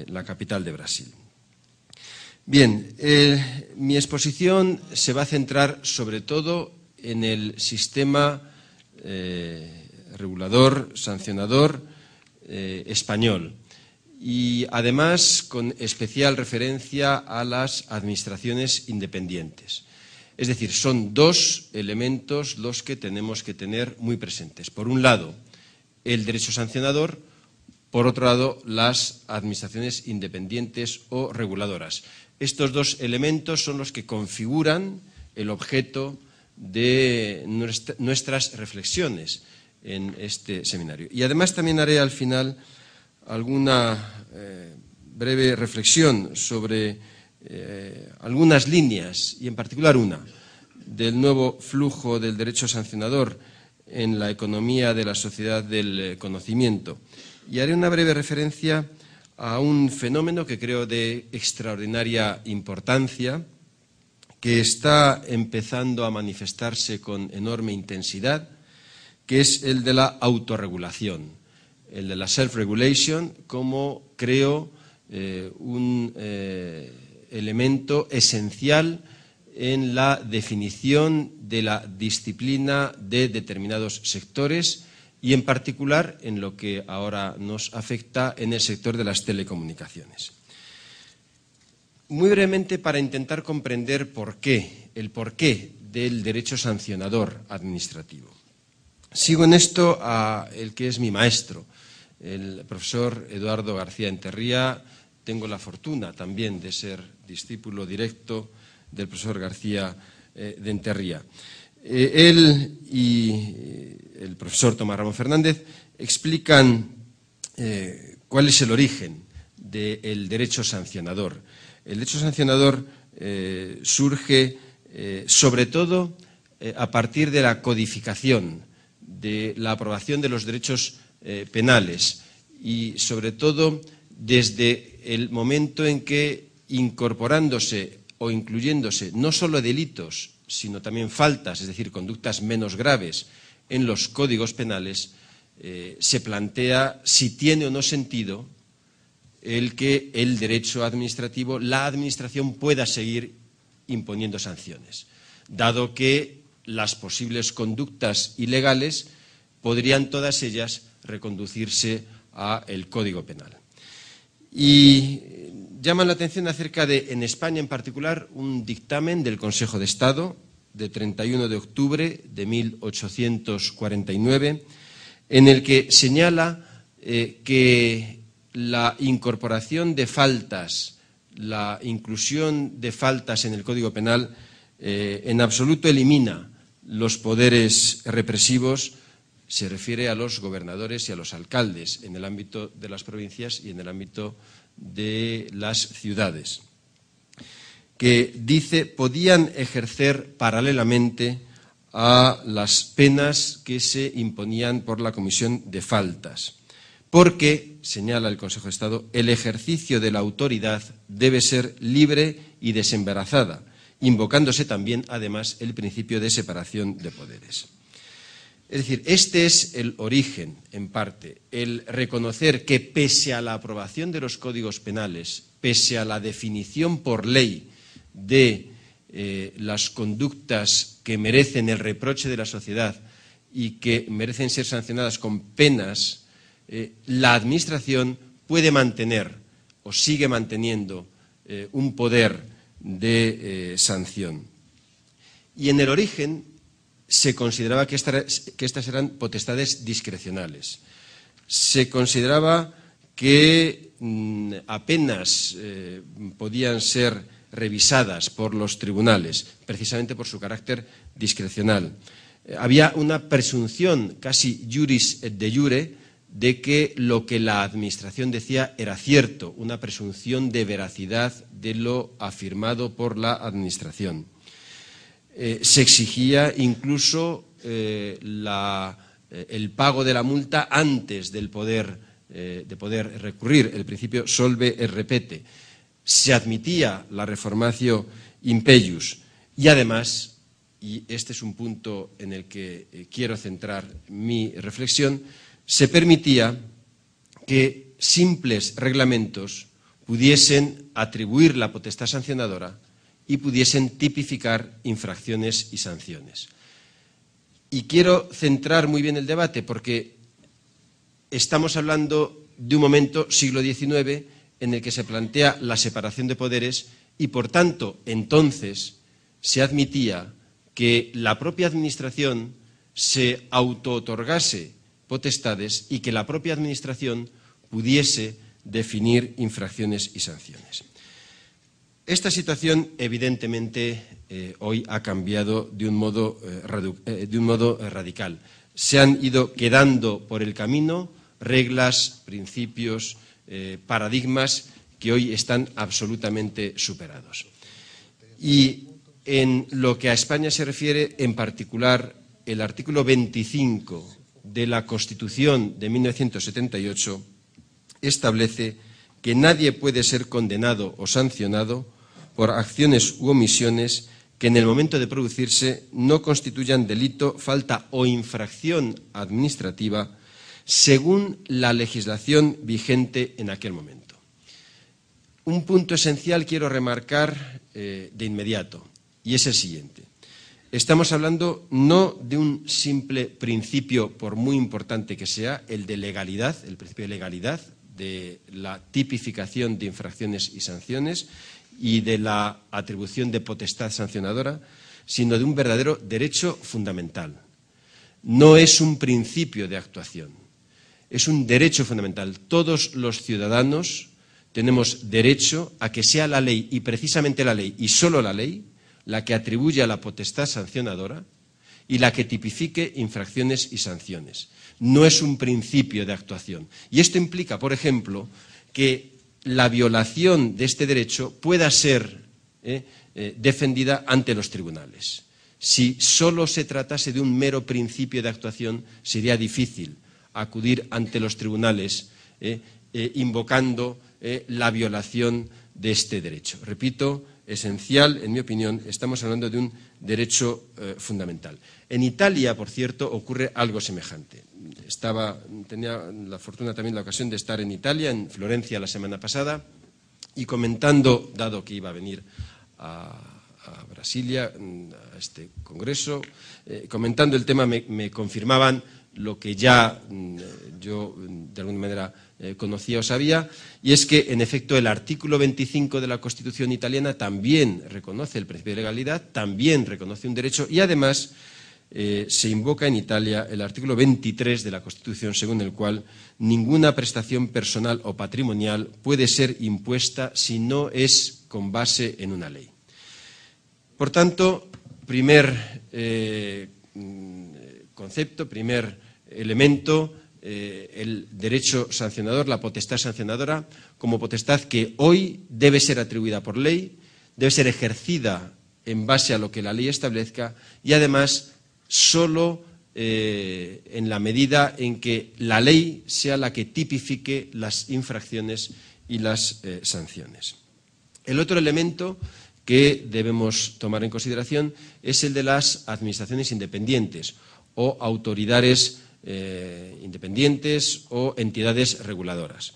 la capital de Brasil. Bien, mi exposición se va a centrar sobre todo en el sistema regulador, sancionador español, y además con especial referencia a las administraciones independientes. Es decir, son dos elementos los que tenemos que tener muy presentes. Por un lado, el derecho sancionador, por otro lado, las administraciones independientes o reguladoras. Estos dos elementos son los que configuran el objeto de nuestras reflexiones en este seminario. Y además también haré al final alguna breve reflexión sobre algunas líneas, y en particular una, del nuevo flujo del derecho sancionador en la economía de la sociedad del conocimiento. Y haré una breve referencia a un fenómeno que creo de extraordinaria importancia, que está empezando a manifestarse con enorme intensidad, que es el de la autorregulación, el de la self-regulation, como creo un elemento esencial en la definición de la disciplina de determinados sectores y, en particular, en lo que ahora nos afecta en el sector de las telecomunicaciones. Muy brevemente, para intentar comprender el porqué del derecho sancionador administrativo. Sigo en esto a el que es mi maestro, el profesor Eduardo García Enterría. Tengo la fortuna también de ser discípulo directo del profesor García de Enterría. Él y el profesor Tomás Ramón Fernández explican cuál es el origen del derecho sancionador. El derecho sancionador surge sobre todo a partir de la codificación, de la aprobación de los derechos penales y sobre todo desde el momento en que, incorporándose o incluyéndose no solo delitos, sino también faltas, es decir, conductas menos graves en los códigos penales, se plantea si tiene o no sentido el que el derecho administrativo, la administración pueda seguir imponiendo sanciones, dado que las posibles conductas ilegales podrían todas ellas reconducirse al Código Penal. Y llaman la atención acerca de, en España en particular, un dictamen del Consejo de Estado de 31 de octubre de 1849, en el que señala que la incorporación de faltas, la inclusión de faltas en el Código Penal en absoluto elimina los poderes represivos. Se refiere a los gobernadores y a los alcaldes en el ámbito de las provincias y en el ámbito de las ciudades, que dice podían ejercer paralelamente a las penas que se imponían por la comisión de faltas, porque, señala el Consejo de Estado, el ejercicio de la autoridad debe ser libre y desembarazada, invocándose también, además, el principio de separación de poderes. Es decir, este es el origen, en parte, el reconocer que pese a la aprobación de los códigos penales, pese a la definición por ley de las conductas que merecen el reproche de la sociedad y que merecen ser sancionadas con penas, la Administración puede mantener o sigue manteniendo un poder de sanción. Y en el origen se consideraba que estas eran potestades discrecionales. Se consideraba que apenas podían ser revisadas por los tribunales, precisamente por su carácter discrecional. Había una presunción casi juris et de jure de que lo que la Administración decía era cierto, una presunción de veracidad de lo afirmado por la Administración. Se exigía incluso el pago de la multa antes de poder recurrir, el principio solve et repete. Se admitía la reformatio impeius y además, y este es un punto en el que quiero centrar mi reflexión, se permitía que simples reglamentos pudiesen atribuir la potestad sancionadora y pudiesen tipificar infracciones y sanciones. Y quiero centrar muy bien el debate porque estamos hablando de un momento, siglo XIX, en el que se plantea la separación de poderes y, por tanto, entonces se admitía que la propia Administración se auto-otorgase potestades y que la propia Administración pudiese definir infracciones y sanciones. Esta situación, evidentemente, hoy ha cambiado de un modo radical. Se han ido quedando por el camino reglas, principios, paradigmas que hoy están absolutamente superados. Y en lo que a España se refiere, en particular, el artículo 25 de la Constitución de 1978 establece que nadie puede ser condenado o sancionado por acciones u omisiones que en el momento de producirse no constituyan delito, falta o infracción administrativa según la legislación vigente en aquel momento. Un punto esencial quiero remarcar de inmediato y es el siguiente. Estamos hablando no de un simple principio, por muy importante que sea, el de legalidad, el principio de legalidad, de la tipificación de infracciones y sanciones y de la atribución de potestad sancionadora, sino de un verdadero derecho fundamental. No es un principio de actuación, es un derecho fundamental. Todos los ciudadanos tenemos derecho a que sea la ley, y precisamente la ley, y solo la ley, la que atribuya la potestad sancionadora y la que tipifique infracciones y sanciones. No es un principio de actuación. Y esto implica, por ejemplo, que la violación de este derecho pueda ser defendida ante los tribunales. Si solo se tratase de un mero principio de actuación, sería difícil acudir ante los tribunales invocando la violación de este derecho. Repito, esencial, en mi opinión, estamos hablando de un derecho fundamental. En Italia, por cierto, ocurre algo semejante. Tenía la fortuna también, la ocasión de estar en Italia, en Florencia la semana pasada, y comentando, dado que iba a venir a Brasilia, a este congreso, comentando el tema me confirmaban lo que ya yo de alguna manera conocía o sabía, y es que en efecto el artículo 25 de la Constitución italiana también reconoce el principio de legalidad, también reconoce un derecho, y además se invoca en Italia el artículo 23 de la Constitución, según el cual ninguna prestación personal o patrimonial puede ser impuesta si no es con base en una ley. Por tanto, primer concepto, primer elemento, el derecho sancionador, la potestad sancionadora, como potestad que hoy debe ser atribuida por ley, debe ser ejercida en base a lo que la ley establezca y además solo en la medida en que la ley sea la que tipifique las infracciones y las sanciones. El otro elemento que debemos tomar en consideración es el de las administraciones independientes o autoridades independientes o entidades reguladoras.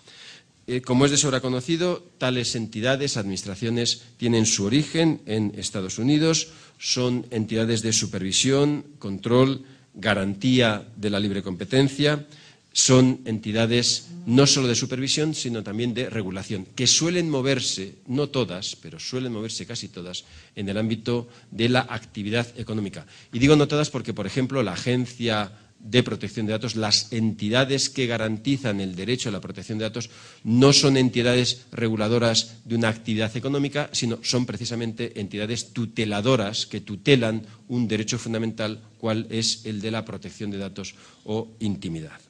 Como es de sobra conocido, tales entidades, administraciones, tienen su origen en Estados Unidos, son entidades de supervisión, control, garantía de la libre competencia, son entidades no solo de supervisión, sino también de regulación, que suelen moverse, no todas, pero suelen moverse casi todas, en el ámbito de la actividad económica. Y digo no todas porque, por ejemplo, la Agencia de Protección de Datos, las entidades que garantizan el derecho a la protección de datos, no son entidades reguladoras de una actividad económica, sino son precisamente entidades tuteladoras que tutelan un derecho fundamental, cual es el de la protección de datos o intimidad.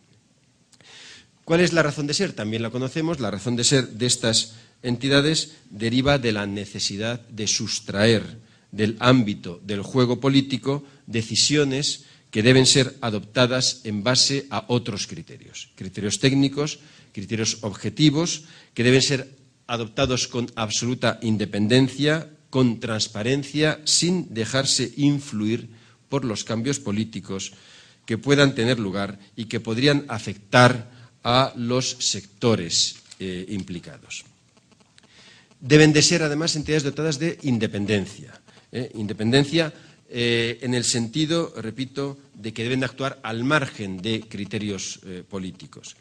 ¿Cuál es la razón de ser? También la conocemos. La razón de ser de estas entidades deriva de la necesidad de sustraer del ámbito del juego político decisiones que deben ser adoptadas en base a otros criterios. Criterios técnicos, criterios objetivos, que deben ser adoptados con absoluta independencia, con transparencia, sin dejarse influir por los cambios políticos que puedan tener lugar y que podrían afectar a los sectores implicados. Deben de ser, además, entidades dotadas de independencia. Independencia en el sentido, repito, de que deben actuar al margen de criterios políticos.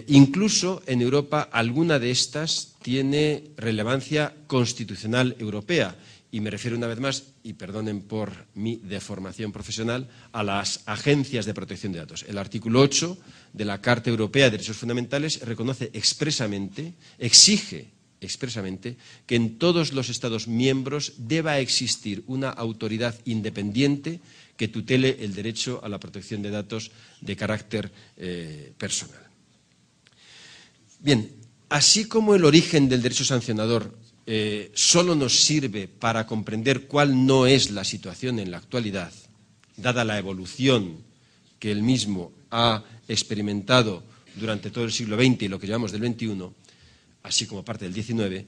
Incluso en Europa alguna de estas tiene relevancia constitucional europea. Y me refiero una vez más, y perdonen por mi deformación profesional, a las agencias de protección de datos. El artículo 8 de la Carta Europea de Derechos Fundamentales reconoce expresamente, exige expresamente, que en todos los Estados miembros deba existir una autoridad independiente que tutele el derecho a la protección de datos de carácter personal. Bien, así como el origen del derecho sancionador solo nos sirve para comprender cuál no es la situación en la actualidad, dada la evolución que él mismo ha experimentado durante todo el siglo XX y lo que llamamos del XXI, así como parte del XIX,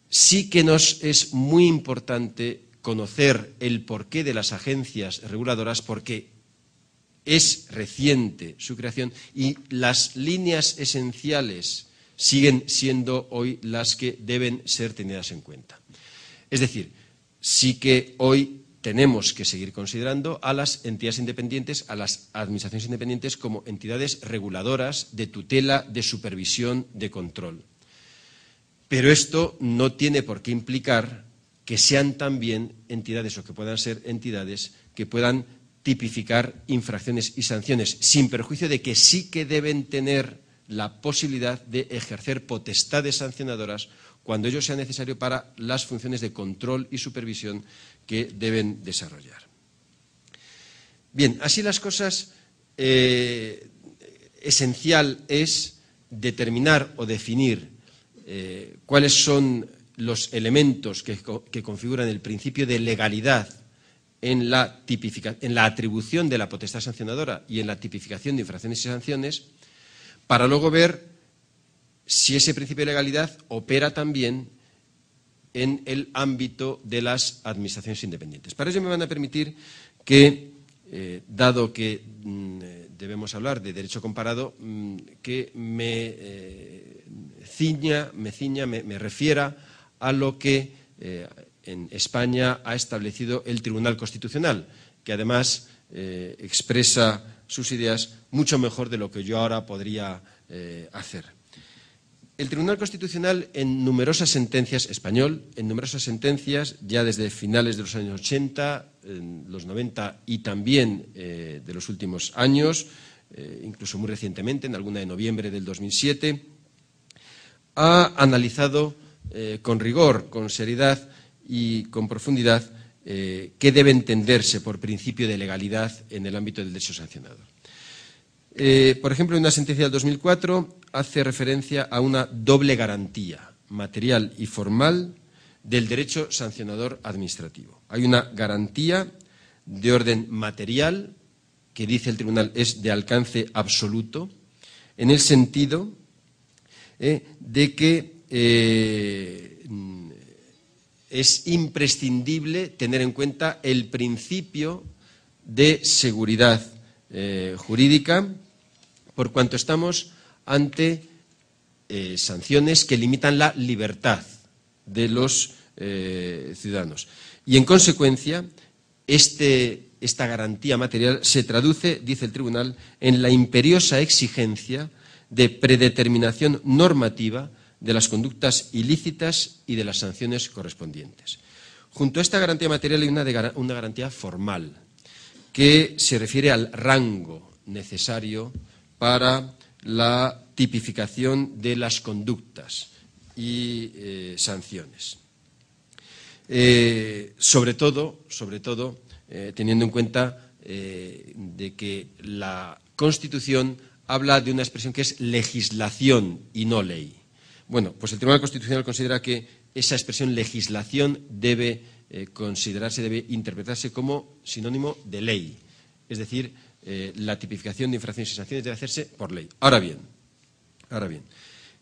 sí que nos es muy importante conocer el porqué de las agencias reguladoras, porque es reciente su creación y las líneas esenciales siguen siendo hoy las que deben ser tenidas en cuenta. Es decir, sí que hoy tenemos que seguir considerando a las entidades independientes, a las administraciones independientes como entidades reguladoras de tutela, de supervisión, de control. Pero esto no tiene por qué implicar que sean también entidades o que puedan ser entidades que puedan tipificar infracciones y sanciones, sin perjuicio de que sí que deben tener la posibilidad de ejercer potestades sancionadoras cuando ello sea necesario para las funciones de control y supervisión que deben desarrollar. Bien, así las cosas, esencial es determinar o definir cuáles son los elementos que configuran el principio de legalidad en la atribución de la potestad sancionadora y en la tipificación de infracciones y sanciones, para luego ver si ese principio de legalidad opera también en el ámbito de las administraciones independientes. Para ello me van a permitir que, dado que debemos hablar de derecho comparado, que me refiera a lo que en España ha establecido el Tribunal Constitucional, que además expresa sus ideas mucho mejor de lo que yo ahora podría hacer. El Tribunal Constitucional, en numerosas sentencias, en numerosas sentencias, ya desde finales de los años 80, en los 90 y también de los últimos años, incluso muy recientemente, en alguna de noviembre del 2007, ha analizado con rigor, con seriedad y con profundidad qué debe entenderse por principio de legalidad en el ámbito del derecho sancionador. Por ejemplo, en una sentencia del 2004 hace referencia a una doble garantía, material y formal, del derecho sancionador administrativo. Hay una garantía de orden material, que dice el tribunal es de alcance absoluto, en el sentido de que es imprescindible tener en cuenta el principio de seguridad jurídica, por cuanto estamos ante sanciones que limitan la libertad de los ciudadanos. Y, en consecuencia, esta garantía material se traduce, dice el tribunal, en la imperiosa exigencia de predeterminación normativa de las conductas ilícitas y de las sanciones correspondientes. Junto a esta garantía material hay una garantía formal, que se refiere al rango necesario para la tipificación de las conductas y sanciones. Sobre todo, teniendo en cuenta de que la Constitución habla de una expresión que es legislación y no ley. Bueno, pues el Tribunal Constitucional considera que esa expresión legislación debe debe interpretarse como sinónimo de ley. Es decir, la tipificación de infracciones y sanciones debe hacerse por ley. Ahora bien,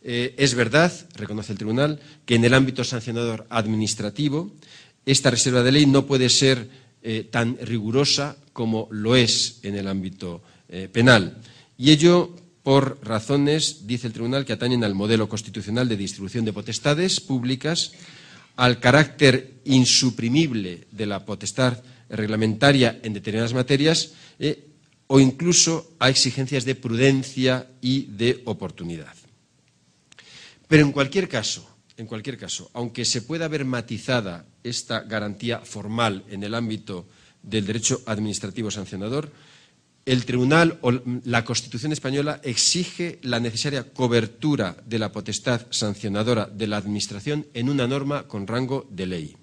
es verdad, reconoce el tribunal, que en el ámbito sancionador administrativo esta reserva de ley no puede ser tan rigurosa como lo es en el ámbito penal. Y ello por razones, dice el tribunal, que atañen al modelo constitucional de distribución de potestades públicas, al carácter insuprimible de la potestad reglamentaria en determinadas materias o incluso a exigencias de prudencia y de oportunidad. Pero en cualquier caso, aunque se pueda ver matizada esta garantía formal en el ámbito del derecho administrativo sancionador, el Tribunal o la Constitución española exige la necesaria cobertura de la potestad sancionadora de la Administración en una norma con rango de ley,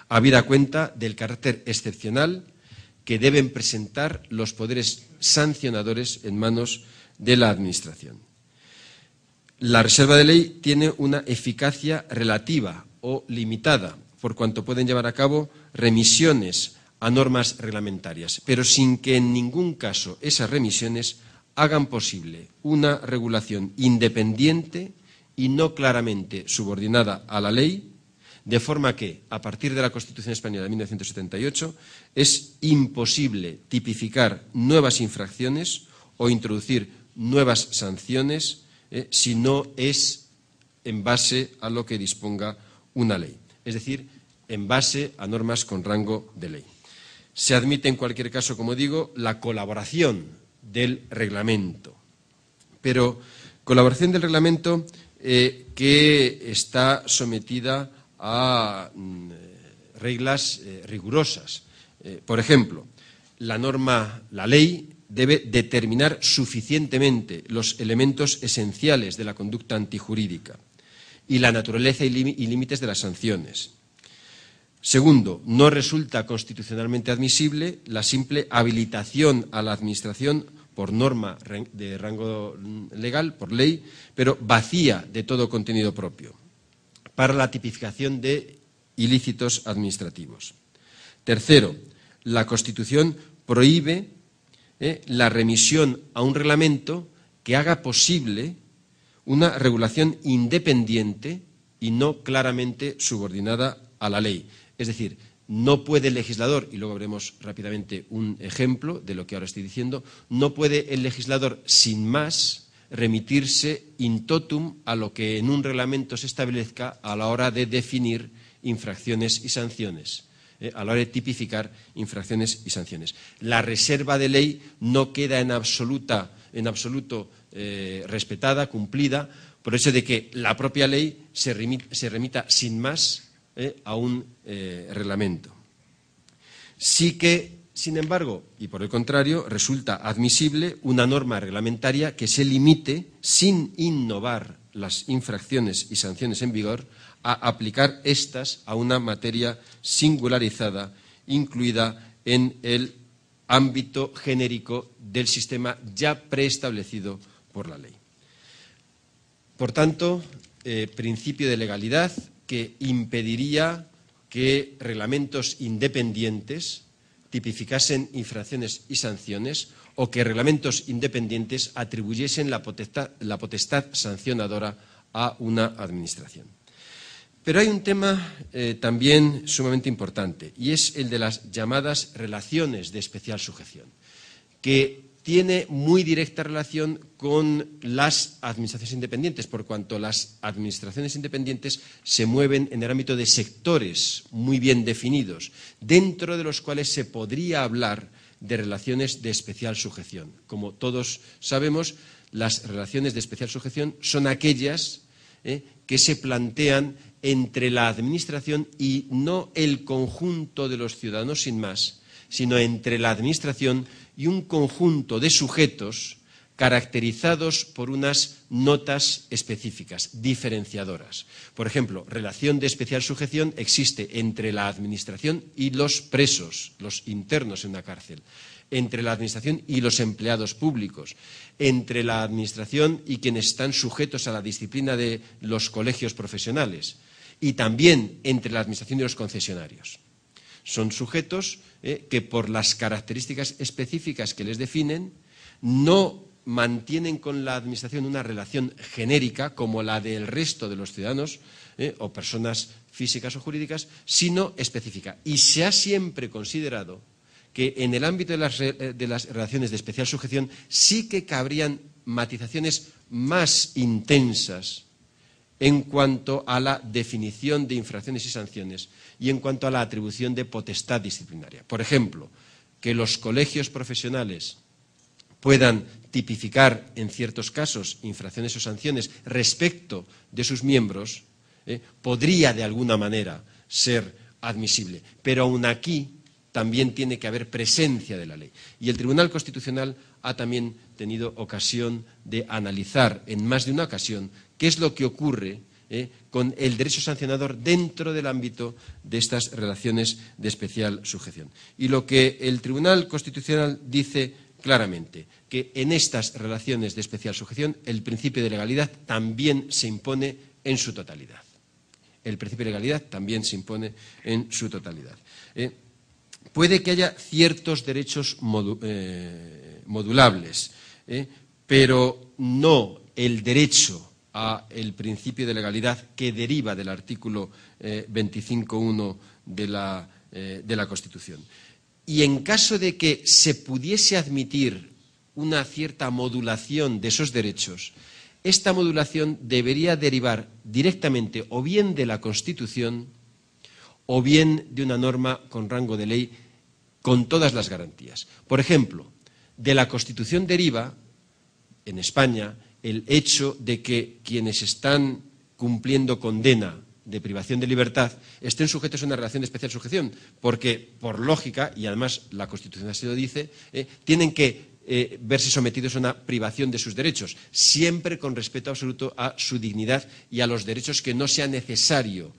habida cuenta del carácter excepcional que deben presentar los poderes sancionadores en manos de la Administración. La reserva de ley tiene una eficacia relativa o limitada, por cuanto pueden llevar a cabo remisiones a normas reglamentarias, pero sin que en ningún caso esas remisiones hagan posible una regulación independiente y no claramente subordinada a la ley, de forma que, a partir de la Constitución Española de 1978, es imposible tipificar nuevas infracciones o introducir nuevas sanciones si no es en base a lo que disponga una ley, es decir, en base a normas con rango de ley. Se admite, en cualquier caso, como digo, la colaboración del reglamento, pero colaboración del reglamento que está sometida a reglas rigurosas. Por ejemplo, la ley debe determinar suficientemente los elementos esenciales de la conducta antijurídica y la naturaleza y límites de las sanciones. Segundo, no resulta constitucionalmente admisible la simple habilitación a la Administración por norma de rango legal, por ley, pero vacía de todo contenido propio, para la tipificación de ilícitos administrativos. Tercero, la Constitución prohíbe la remisión a un reglamento que haga posible una regulación independiente y no claramente subordinada a la ley. Es decir, no puede el legislador, y luego veremos rápidamente un ejemplo de lo que ahora estoy diciendo, no puede el legislador sin más remitirse in totum a lo que en un reglamento se establezca a la hora de definir infracciones y sanciones, a la hora de tipificar infracciones y sanciones. La reserva de ley no queda en absoluto respetada, cumplida, por eso de que la propia ley se remita sin más a un reglamento. Sí que, sin embargo, y por el contrario, resulta admisible una norma reglamentaria que se limite, sin innovar las infracciones y sanciones en vigor, a aplicar estas a una materia singularizada, incluida en el ámbito genérico del sistema ya preestablecido por la ley. Por tanto, principio de legalidad que impediría que reglamentos independientes tipificasen infracciones y sanciones o que reglamentos independientes atribuyesen la potestad sancionadora a una administración. Pero hay un tema también sumamente importante y es el de las llamadas relaciones de especial sujeción, que tiene muy directa relación con las administraciones independientes, por cuanto las administraciones independientes se mueven en el ámbito de sectores muy bien definidos, dentro de los cuales se podría hablar de relaciones de especial sujeción. Como todos sabemos, las relaciones de especial sujeción son aquellas que se plantean entre la administración y no el conjunto de los ciudadanos sin más, sino entre la administración y un conjunto de sujetos caracterizados por unas notas específicas, diferenciadoras. Por ejemplo, relación de especial sujeción existe entre la administración y los presos, los internos en una cárcel, entre la administración y los empleados públicos, entre la administración y quienes están sujetos a la disciplina de los colegios profesionales y también entre la administración y los concesionarios. Son sujetos que por las características específicas que les definen no mantienen con la administración una relación genérica como la del resto de los ciudadanos o personas físicas o jurídicas, sino específica. Y se ha siempre considerado que en el ámbito de las relaciones de especial sujeción sí que cabrían matizaciones más intensas en cuanto a la definición de infracciones y sanciones y en cuanto a la atribución de potestad disciplinaria. Por ejemplo, que los colegios profesionales puedan tipificar en ciertos casos infracciones o sanciones respecto de sus miembros, podría de alguna manera ser admisible. Pero aún aquí también tiene que haber presencia de la ley. Y el Tribunal Constitucional ha también tenido ocasión de analizar en más de una ocasión qué es lo que ocurre con el derecho sancionador dentro del ámbito de estas relaciones de especial sujeción. Y lo que el Tribunal Constitucional dice claramente, que en estas relaciones de especial sujeción el principio de legalidad también se impone en su totalidad. El principio de legalidad también se impone en su totalidad. Puede que haya ciertos derechos modulables, pero no el derecho al principio de legalidad que deriva del artículo 25.1 de la Constitución. Y en caso de que se pudiese admitir una cierta modulación de esos derechos, esta modulación debería derivar directamente o bien de la Constitución o bien de una norma con rango de ley con todas las garantías. Por ejemplo, de la Constitución deriva, en España, el hecho de que quienes están cumpliendo condena de privación de libertad estén sujetos a una relación de especial sujeción, porque, por lógica, y además la Constitución así lo dice, tienen que verse sometidos a una privación de sus derechos, siempre con respeto absoluto a su dignidad y a los derechos que no sea necesario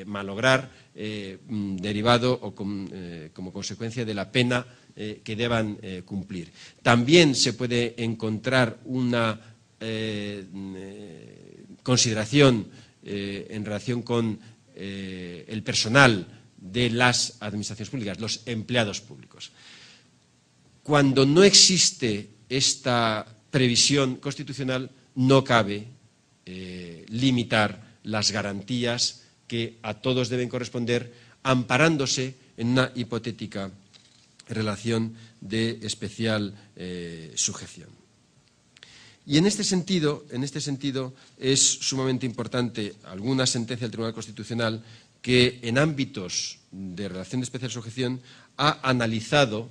malograr derivado o como consecuencia de la pena que deban cumplir. También se puede encontrar una consideración en relación con el personal de las administraciones públicas, los empleados públicos. Cuando no existe esta previsión constitucional, no cabe limitar las garantías que a todos deben corresponder, amparándose en una hipotética relación de especial sujeción. Y en este sentido es sumamente importante alguna sentencia del Tribunal Constitucional que en ámbitos de relación de especial sujeción ha analizado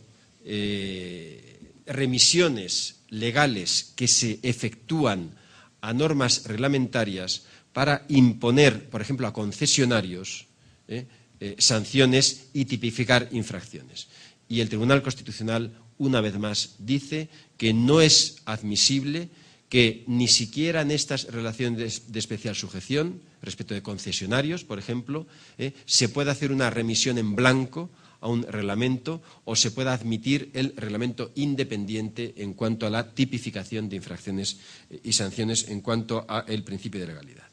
remisiones legales que se efectúan a normas reglamentarias para imponer, por ejemplo, a concesionarios sanciones y tipificar infracciones. Y el Tribunal Constitucional, una vez más, dice que no es admisible que ni siquiera en estas relaciones de especial sujeción, respecto de concesionarios, por ejemplo, se pueda hacer una remisión en blanco a un reglamento o se pueda admitir el reglamento independiente en cuanto a la tipificación de infracciones y sanciones en cuanto al principio de legalidad.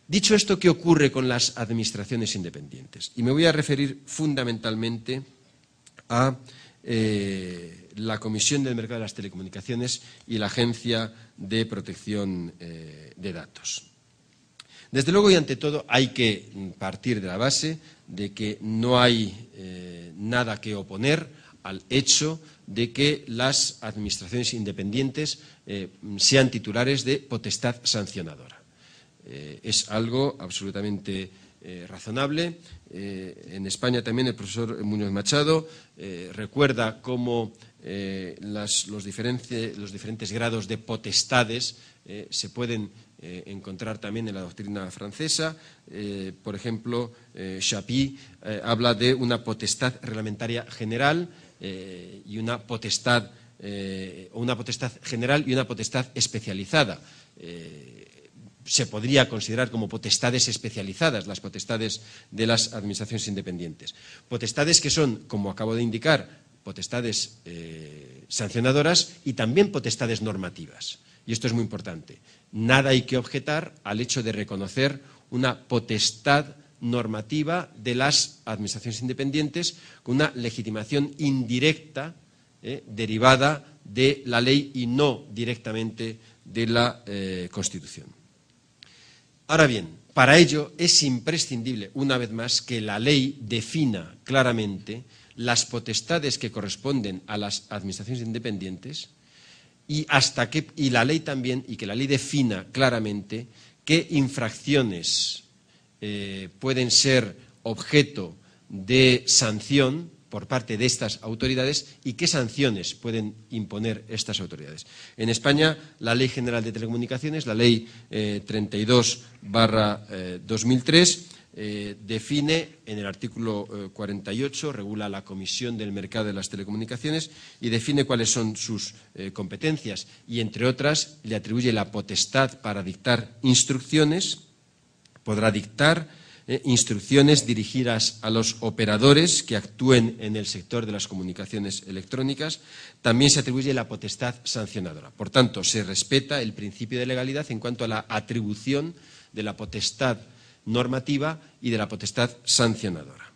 Dicho esto, ¿qué ocurre con las administraciones independientes? Y me voy a referir fundamentalmente a la Comisión del Mercado de las Telecomunicaciones y la Agencia de Protección de Datos. Desde luego y ante todo hay que partir de la base de que no hay nada que oponer al hecho de que las administraciones independientes sean titulares de potestad sancionadora. Es algo absolutamente razonable. En España también el profesor Muñoz Machado recuerda cómo los diferentes grados de potestades se pueden encontrar también en la doctrina francesa. Por ejemplo, Chapí habla de una potestad reglamentaria general y una potestad general y una potestad especializada. Se podría considerar como potestades especializadas las potestades de las administraciones independientes. Potestades que son, como acabo de indicar, potestades sancionadoras y también potestades normativas. Y esto es muy importante. Nada hay que objetar al hecho de reconocer una potestad normativa de las administraciones independientes con una legitimación indirecta derivada de la ley y no directamente de la Constitución. Ahora bien, para ello es imprescindible, una vez más, que la ley defina claramente las potestades que corresponden a las administraciones independientes y la ley también, y que la ley defina claramente qué infracciones pueden ser objeto de sanción por parte de estas autoridades y qué sanciones pueden imponer estas autoridades. En España, la Ley General de Telecomunicaciones, la Ley 32/2003, define en el artículo 48, regula la Comisión del Mercado de las Telecomunicaciones y define cuáles son sus competencias y, entre otras, le atribuye la potestad para dictar instrucciones. Podrá dictar instrucciones dirigidas a los operadores que actúen en el sector de las comunicaciones electrónicas. También se atribuye la potestad sancionadora. Por tanto, se respeta el principio de legalidad en cuanto a la atribución de la potestad normativa y de la potestad sancionadora.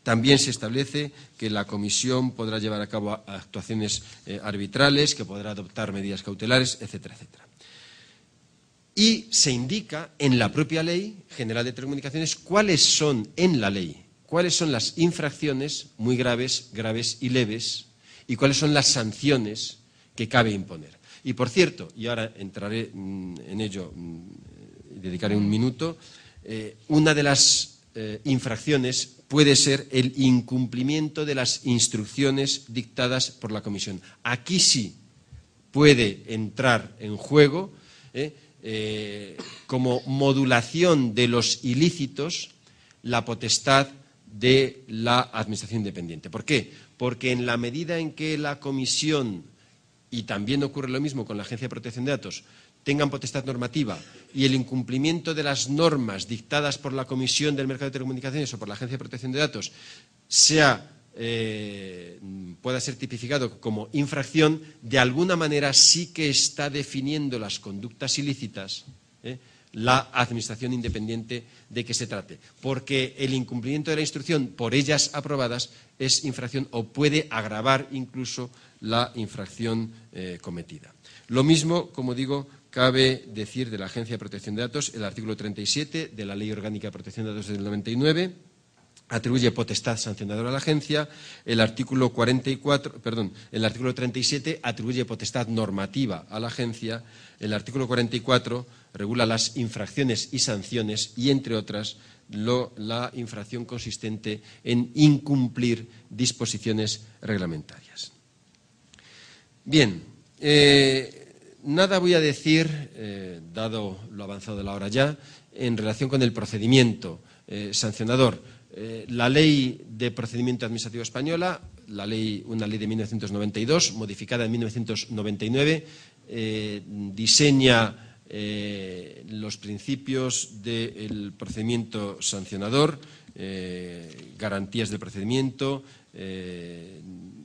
También se establece que la Comisión podrá llevar a cabo actuaciones arbitrales, que podrá adoptar medidas cautelares, etcétera, etcétera. Y se indica en la propia Ley General de Telecomunicaciones cuáles son las infracciones muy graves, graves y leves, y cuáles son las sanciones que cabe imponer. Y por cierto, y ahora entraré en ello, dedicaré un minuto, una de las infracciones puede ser el incumplimiento de las instrucciones dictadas por la Comisión. Aquí sí puede entrar en juego como modulación de los ilícitos la potestad de la Administración independiente. ¿Por qué? Porque en la medida en que la Comisión, y también ocurre lo mismo con la Agencia de Protección de Datos, tengan potestad normativa y el incumplimiento de las normas dictadas por la Comisión del Mercado de Telecomunicaciones o por la Agencia de Protección de Datos pueda ser tipificado como infracción, de alguna manera sí que está definiendo las conductas ilícitas la Administración independiente de que se trate, porque el incumplimiento de la instrucción por ellas aprobadas es infracción o puede agravar incluso la infracción cometida. Lo mismo, como digo, cabe decir de la Agencia de Protección de Datos, el artículo 37 de la Ley Orgánica de Protección de Datos del 99, atribuye potestad sancionadora a la agencia. El artículo 37 atribuye potestad normativa a la agencia. El artículo 44 regula las infracciones y sanciones y, entre otras, la infracción consistente en incumplir disposiciones reglamentarias. Bien, nada voy a decir, dado lo avanzado de la hora ya, en relación con el procedimiento sancionador. La Ley de Procedimiento Administrativo Española, una ley de 1992, modificada en 1999, diseña los principios del procedimiento sancionador, garantías del procedimiento,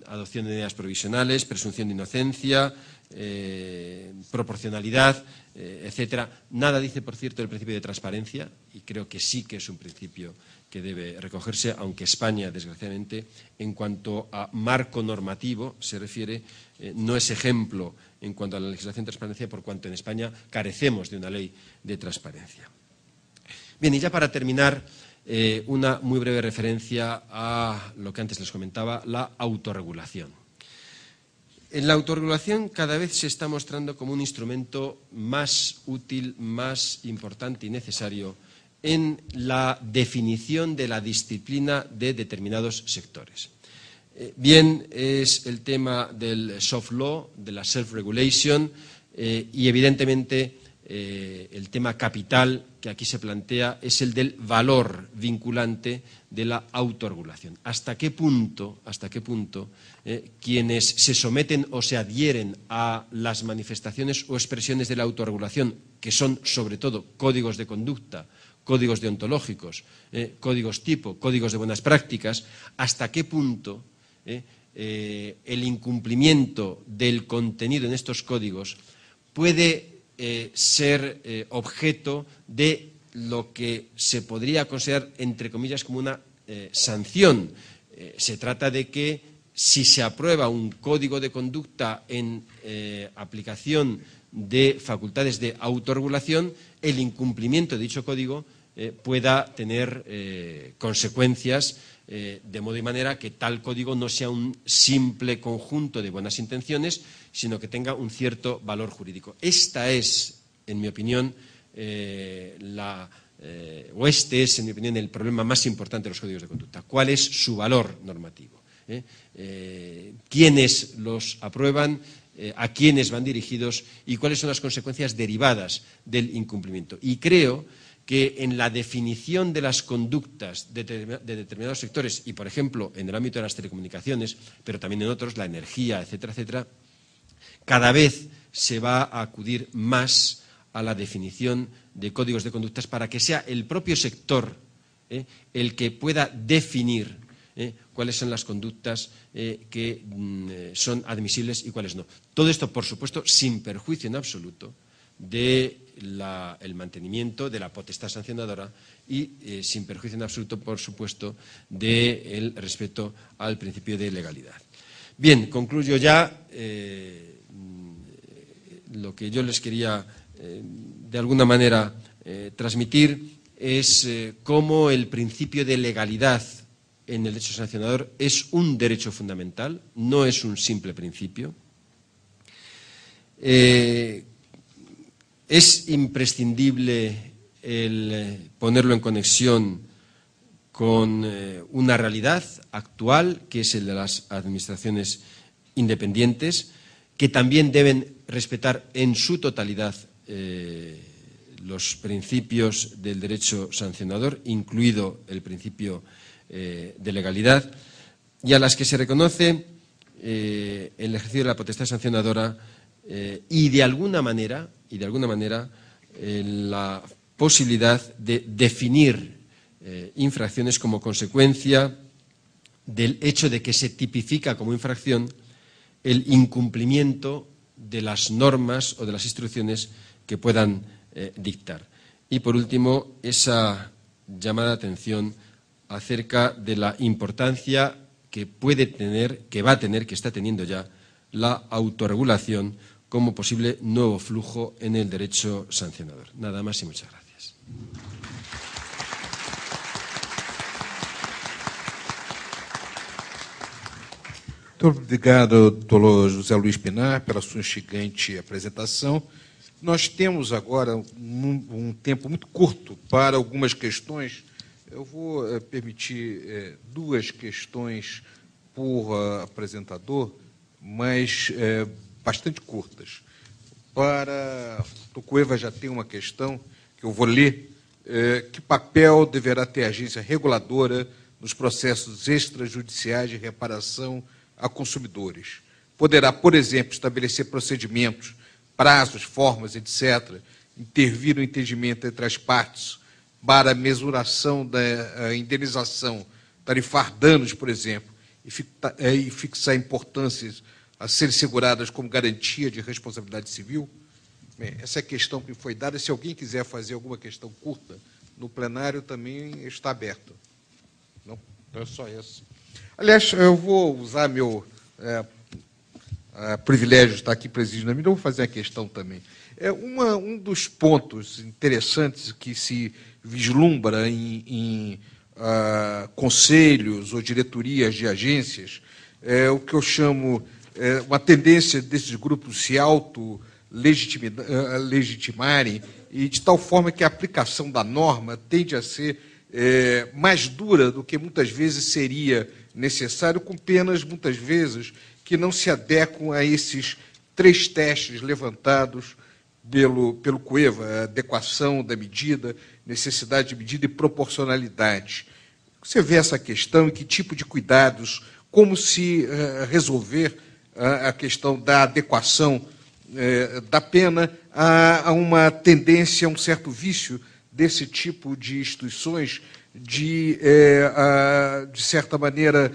adopción de medidas provisionales, presunción de inocencia, proporcionalidad, etcétera. Nada dice, por cierto, del principio de transparencia, y creo que sí que es un principio que debe recogerse, aunque España, desgraciadamente, en cuanto a marco normativo se refiere, no es ejemplo en cuanto a la legislación de transparencia, por cuanto en España carecemos de una ley de transparencia. Bien, y ya para terminar, una muy breve referencia a lo que antes les comentaba, la autorregulación. En la autorregulación cada vez se está mostrando como un instrumento más útil, más importante y necesario en la definición de la disciplina de determinados sectores. Bien es el tema del soft law, de la self-regulation y, evidentemente, el tema capital que aquí se plantea es el del valor vinculante de la autorregulación. ¿Hasta qué punto quienes se someten o se adhieren a las manifestaciones o expresiones de la autorregulación, que son sobre todo códigos de conducta, códigos deontológicos, códigos tipo, códigos de buenas prácticas, hasta qué punto el incumplimiento del contenido en estos códigos puede ser objeto de lo que se podría considerar, entre comillas, como una sanción? Se trata de que si se aprueba un código de conducta en aplicación de facultades de autorregulación, el incumplimiento de dicho código pueda tener consecuencias, de modo y manera que tal código no sea un simple conjunto de buenas intenciones, sino que tenga un cierto valor jurídico. Esta es, en mi opinión, este es, en mi opinión, el problema más importante de los códigos de conducta. ¿Cuál es su valor normativo? ¿Quiénes los aprueban? ¿A quiénes van dirigidos? ¿Y cuáles son las consecuencias derivadas del incumplimiento? Y creo que en la definición de las conductas de determinados sectores, y por ejemplo en el ámbito de las telecomunicaciones, pero también en otros, la energía, etcétera, etcétera, cada vez se va a acudir más a la definición de códigos de conductas para que sea el propio sector el que pueda definir cuáles son las conductas que son admisibles y cuáles no. Todo esto, por supuesto, sin perjuicio en absoluto del mantenimiento de la potestad sancionadora y sin perjuicio en absoluto, por supuesto, del respeto al principio de legalidad. Bien, concluyo ya. Lo que yo les quería, de alguna manera, transmitir es cómo el principio de legalidad en el derecho sancionador es un derecho fundamental, no es un simple principio. Es imprescindible el ponerlo en conexión con una realidad actual, que es el de las administraciones independientes, que también deben respetar en su totalidad los principios del derecho sancionador, incluido el principio de legalidad, y a las que se reconoce el ejercicio de la potestad sancionadora y de alguna manera la posibilidad de definir infracciones como consecuencia del hecho de que se tipifica como infracción el incumplimiento de las normas o de las instrucciones que puedan dictar. Y, por último, esa llamada de atención acerca de la importancia que puede tener, que va a tener, que está teniendo ya, la autorregulación como posible nuevo flujo en el derecho sancionador. Nada más y muchas gracias. Muito obrigado, doutor José Luiz Pinar, pela sua instigante apresentação. Nós temos agora um tempo muito curto para algumas questões. Eu vou permitir duas questões por apresentador, mas bastante curtas. Para o Cueva já tem uma questão que eu vou ler. Que papel deverá ter a agência reguladora nos processos extrajudiciais de reparação a consumidores? Poderá, por exemplo, estabelecer procedimentos, prazos, formas, etc., intervir no entendimento entre as partes para a mesuração da indenização, tarifar danos, por exemplo, e fixar importâncias a serem seguradas como garantia de responsabilidade civil? Bem, essa é a questão que foi dada. Se alguém quiser fazer alguma questão curta, no plenário também está aberto. Não? Então é só essa. Aliás, eu vou usar meu privilégio de estar aqui presidindo a mim, eu vou fazer a questão também. Um dos pontos interessantes que se vislumbra em conselhos ou diretorias de agências é o que eu chamo uma tendência desses grupos se auto-legitimarem, e de tal forma que a aplicação da norma tende a ser mais dura do que muitas vezes seria necessário, com penas, muitas vezes, que não se adequam a esses 3 testes levantados pelo Cueva: adequação da medida, necessidade de medida e proporcionalidade. Você vê essa questão e que tipo de cuidados, como se resolver a questão da adequação da pena a uma tendência, a um certo vício desse tipo de instituições de certa maneira,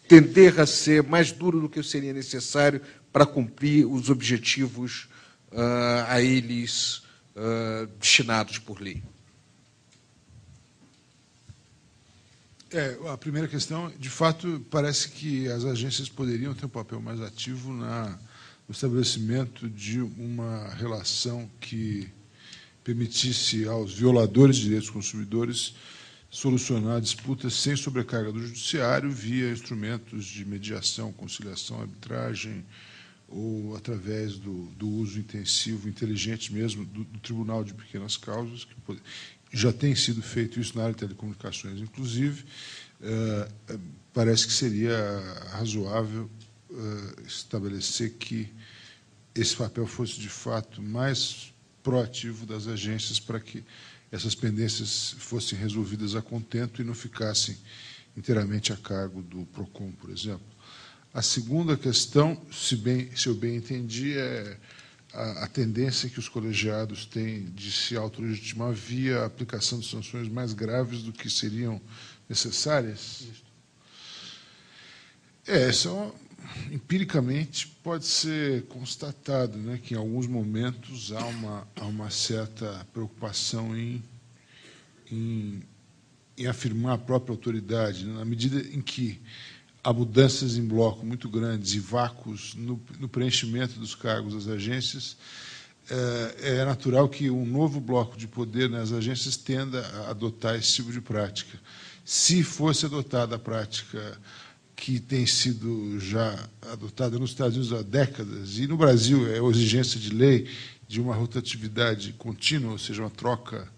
tender a ser mais duro do que seria necessário para cumprir os objetivos a eles destinados por lei? A primeira questão, de fato, parece que as agências poderiam ter um papel mais ativo no estabelecimento de uma relação que permitisse aos violadores de direitos dos consumidores solucionar disputas sem sobrecarga do judiciário via instrumentos de mediação, conciliação, arbitragem, ou através do uso intensivo, inteligente mesmo, do Tribunal de Pequenas Causas, que já tem sido feito isso na área de telecomunicações, inclusive. Parece que seria razoável estabelecer que esse papel fosse, de fato, mais proativo das agências para que essas pendências fossem resolvidas a contento e não ficassem inteiramente a cargo do PROCON, por exemplo. A segunda questão, se eu bem entendi, é a tendência que os colegiados têm de se autolegitimar via a aplicação de sanções mais graves do que seriam necessárias. Empiricamente pode ser constatado, né, que em alguns momentos há uma certa preocupação em afirmar a própria autoridade, né, na medida em que há mudanças em bloco muito grandes e vácuos no preenchimento dos cargos das agências. É natural que um novo bloco de poder nas agências tenda a adotar esse tipo de prática. Se fosse adotada a prática que tem sido já adotada nos Estados Unidos há décadas, e no Brasil é a exigência de lei de uma rotatividade contínua, ou seja, uma troca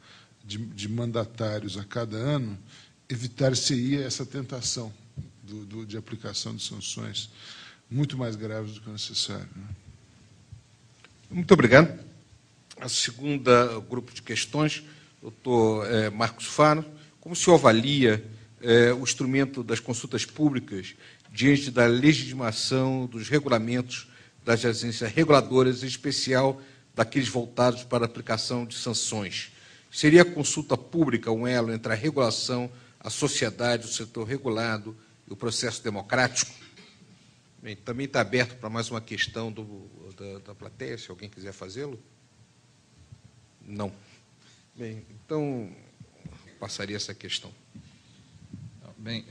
de mandatários a cada ano, evitar-se-ia essa tentação de aplicação de sanções muito mais graves do que o necessário. Né? Muito obrigado. A segunda grupo de questões, doutor Marcos Faro. Como o senhor avalia o instrumento das consultas públicas diante da legitimação dos regulamentos das agências reguladoras, em especial daqueles voltados para a aplicação de sanções? Seria a consulta pública um elo entre a regulação, a sociedade, o setor regulado e o processo democrático? Bem, também está aberto para mais uma questão da plateia, se alguém quiser fazê-lo. Não. Bem, então, passaria essa questão. Bem,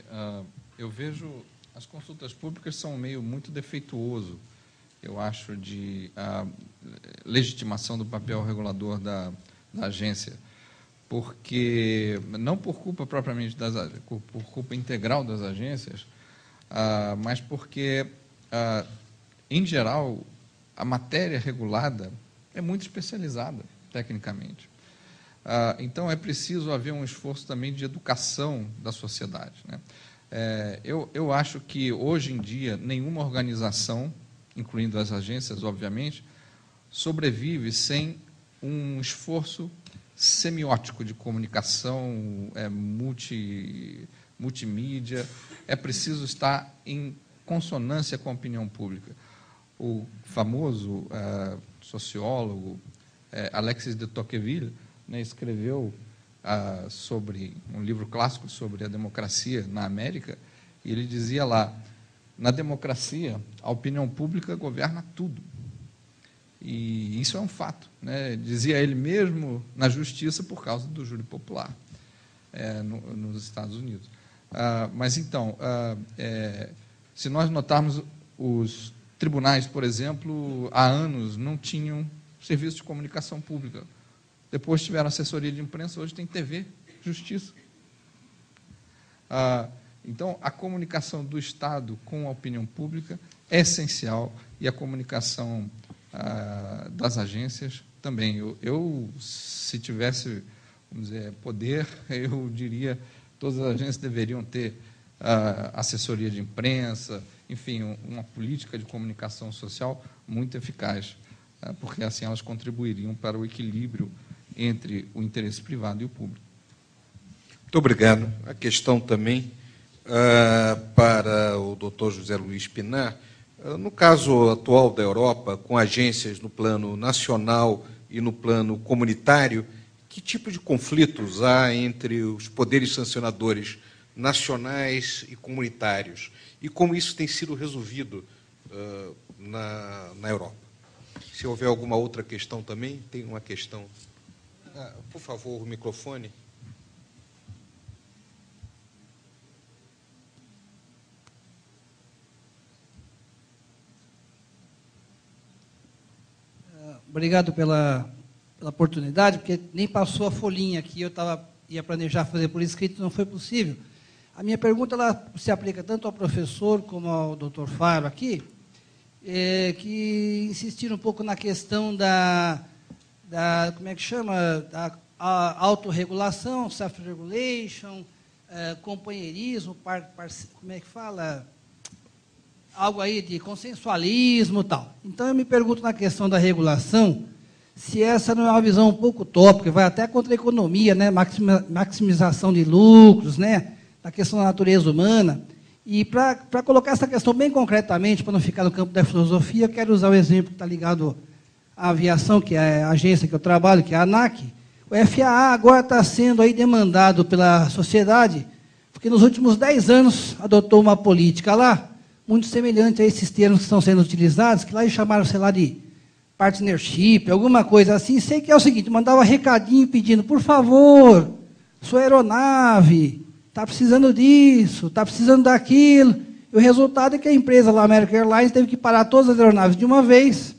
eu vejo as consultas públicas são um meio muito defeituoso. eu acho, de legitimação do papel regulador da agência, porque, não por culpa propriamente por culpa integral das agências, mas porque, em geral, a matéria regulada é muito especializada, tecnicamente. Então, é preciso haver um esforço também de educação da sociedade, né? Eu acho que, hoje em dia, nenhuma organização, incluindo as agências, obviamente, sobrevive sem um esforço semiótico de comunicação, multimídia. É preciso estar em consonância com a opinião pública. O famoso sociólogo Alexis de Tocqueville, né, escreveu sobre um livro clássico sobre a democracia na América, e ele dizia lá: na democracia, a opinião pública governa tudo. E isso é um fato, né? Dizia ele mesmo na justiça por causa do júri popular nos Estados Unidos. Mas, então, se nós notarmos, os tribunais, por exemplo, há anos não tinham serviço de comunicação pública. Depois tiveram assessoria de imprensa, hoje tem TV, justiça. Então, a comunicação do Estado com a opinião pública é essencial, e a comunicação das agências também. Eu, se tivesse, vamos dizer, poder, eu diria que todas as agências deveriam ter assessoria de imprensa, enfim, uma política de comunicação social muito eficaz, porque assim elas contribuiriam para o equilíbrio entre o interesse privado e o público. Muito obrigado. A questão também para o Dr. José Luiz Pinar. No caso atual da Europa, com agências no plano nacional e no plano comunitário, que tipo de conflitos há entre os poderes sancionadores nacionais e comunitários? E como isso tem sido resolvido na Europa? Se houver alguma outra questão também, tem uma questão. Por favor, o microfone. Obrigado pela oportunidade, porque nem passou a folhinha aqui, ia planejar fazer por escrito, não foi possível. A minha pergunta ela se aplica tanto ao professor como ao doutor Faro aqui, que insistiram um pouco na questão da como é que chama, da autorregulação, self-regulation, companheirismo, como é que fala, algo aí de consensualismo e tal. Então, eu me pergunto na questão da regulação, se essa não é uma visão um pouco utópica, vai até contra a economia, né, maximização de lucros, né, na questão da natureza humana. E para colocar essa questão bem concretamente, para não ficar no campo da filosofia, eu quero usar o exemplo que está ligado à aviação, que é a agência que eu trabalho, que é a ANAC. O FAA agora está sendo aí demandado pela sociedade, porque nos últimos 10 anos adotou uma política lá, muito semelhante a esses termos que estão sendo utilizados, que lá eles chamaram, sei lá, de partnership, alguma coisa assim. Sei que é o seguinte, mandava recadinho pedindo, por favor, sua aeronave está precisando disso, está precisando daquilo. E o resultado é que a empresa lá, American Airlines, teve que parar todas as aeronaves de uma vez,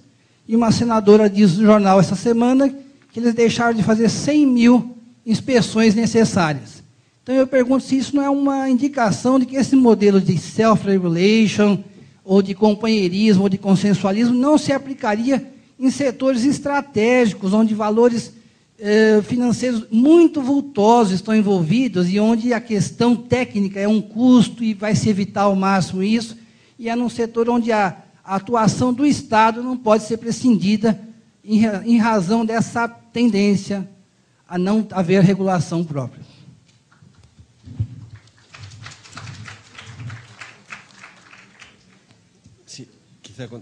e uma senadora disse no jornal essa semana que eles deixaram de fazer 100 mil inspeções necessárias. Então, eu pergunto se isso não é uma indicação de que esse modelo de self-regulation, ou de companheirismo, ou de consensualismo, não se aplicaria em setores estratégicos, onde valores financeiros muito vultosos estão envolvidos, e onde a questão técnica é um custo, e vai se evitar ao máximo isso, e é num setor onde a atuação do Estado não pode ser prescindida em razão dessa tendência a não haver regulação própria.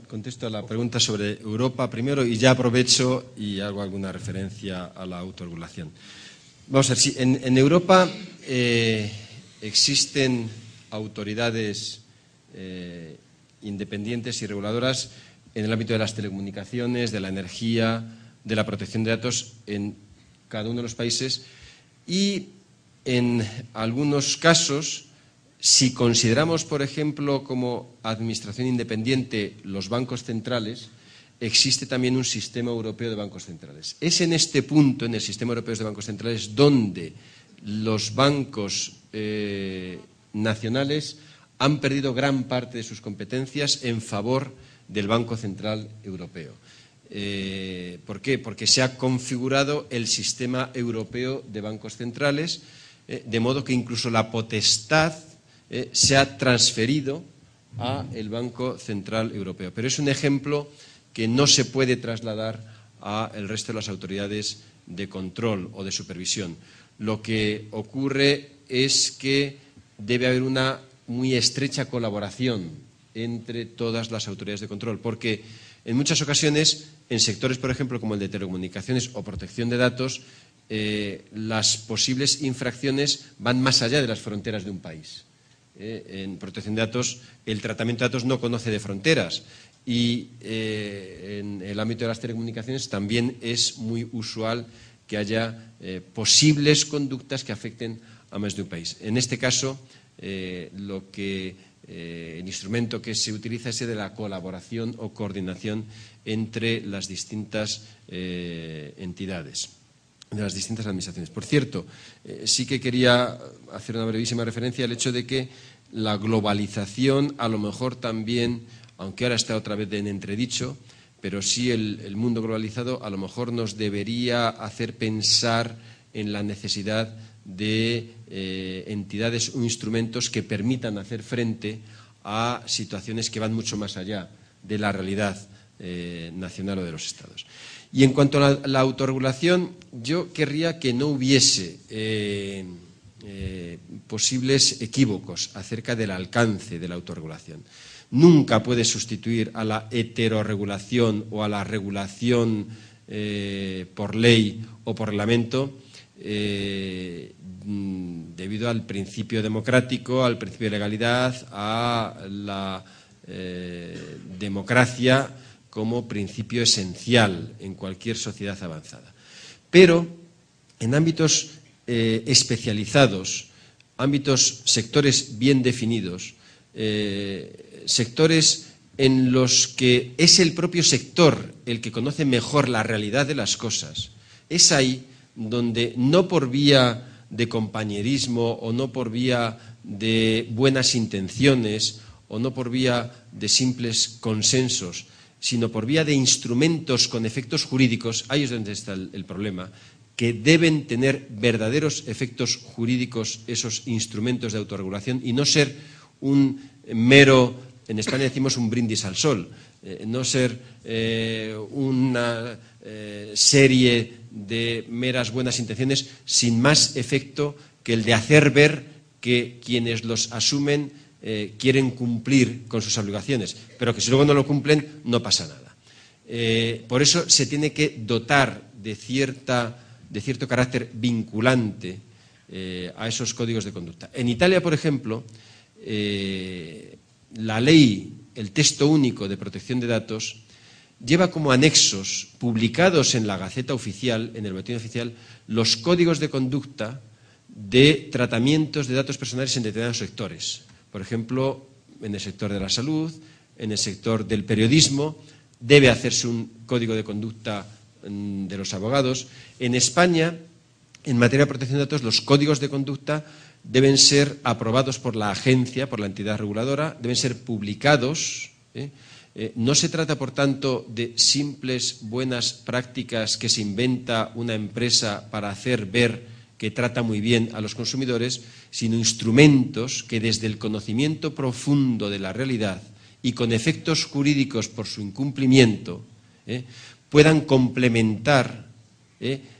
Contesto a la pregunta sobre Europa primero y ya aprovecho y hago alguna referencia a la autorregulación. Vamos a ver, si en Europa existen autoridades independientes y reguladoras en el ámbito de las telecomunicaciones, de la energía, de la protección de datos en cada uno de los países, y en algunos casos Si consideramos, por ejemplo, como administración independiente los bancos centrales, existe también un sistema europeo de bancos centrales. Es en este punto, en el sistema europeo de bancos centrales, donde los bancos nacionales han perdido gran parte de sus competencias en favor del Banco Central Europeo. ¿Por qué? Porque se ha configurado el sistema europeo de bancos centrales, de modo que incluso la potestad se ha transferido al Banco Central Europeo. Pero es un ejemplo que no se puede trasladar al resto de las autoridades de control o de supervisión. Lo que ocurre es que debe haber una muy estrecha colaboración entre todas las autoridades de control, porque en muchas ocasiones, en sectores, por ejemplo, como el de telecomunicaciones o protección de datos, las posibles infracciones van más allá de las fronteras de un país. En protección de datos, el tratamiento de datos no conoce de fronteras y en el ámbito de las telecomunicaciones también es muy usual que haya posibles conductas que afecten a más de un país. En este caso, el instrumento que se utiliza es el de la colaboración o coordinación entre las distintas entidades, de las distintas administraciones. Por cierto, sí que quería hacer una brevísima referencia al hecho de que la globalización a lo mejor también, aunque ahora está otra vez en entredicho, pero sí el mundo globalizado a lo mejor nos debería hacer pensar en la necesidad de entidades o instrumentos que permitan hacer frente a situaciones que van mucho más allá de la realidad nacional o de los Estados. Y en cuanto a la autorregulación, yo querría que no hubiese posibles equívocos acerca del alcance de la autorregulación. Nunca puede sustituir a la heterorregulación o a la regulación por ley o por reglamento, debido al principio democrático, al principio de legalidad, a la democracia como principio esencial en cualquier sociedad avanzada. Pero en ámbitos especializados, sectores bien definidos, sectores en los que es el propio sector el que conoce mejor la realidad de las cosas, es ahí donde no por vía de compañerismo o no por vía de buenas intenciones o no por vía de simples consensos, sino por vía de instrumentos con efectos jurídicos, ahí es donde está el problema, que deben tener verdaderos efectos jurídicos esos instrumentos de autorregulación y no ser un mero, en España decimos un brindis al sol, no ser una serie de meras buenas intenciones sin más efecto que el de hacer ver que quienes los asumen quieren cumplir con sus obligaciones, pero que si luego no lo cumplen no pasa nada. Por eso se tiene que dotar de cierto carácter vinculante a esos códigos de conducta. En Italia, por ejemplo, la ley, el texto único de protección de datos, lleva como anexos publicados en la Gaceta Oficial, en el Boletín Oficial, los códigos de conducta de tratamientos de datos personales en determinados sectores. Por ejemplo, en el sector de la salud, en el sector del periodismo, debe hacerse un código de conducta de los abogados. En España, en materia de protección de datos, los códigos de conducta deben ser aprobados por la agencia, por la entidad reguladora, deben ser publicados. No se trata, por tanto, de simples buenas prácticas que se inventa una empresa para hacer ver que trata muy bien a los consumidores, sino instrumentos que desde el conocimiento profundo de la realidad y con efectos jurídicos por su incumplimiento puedan complementar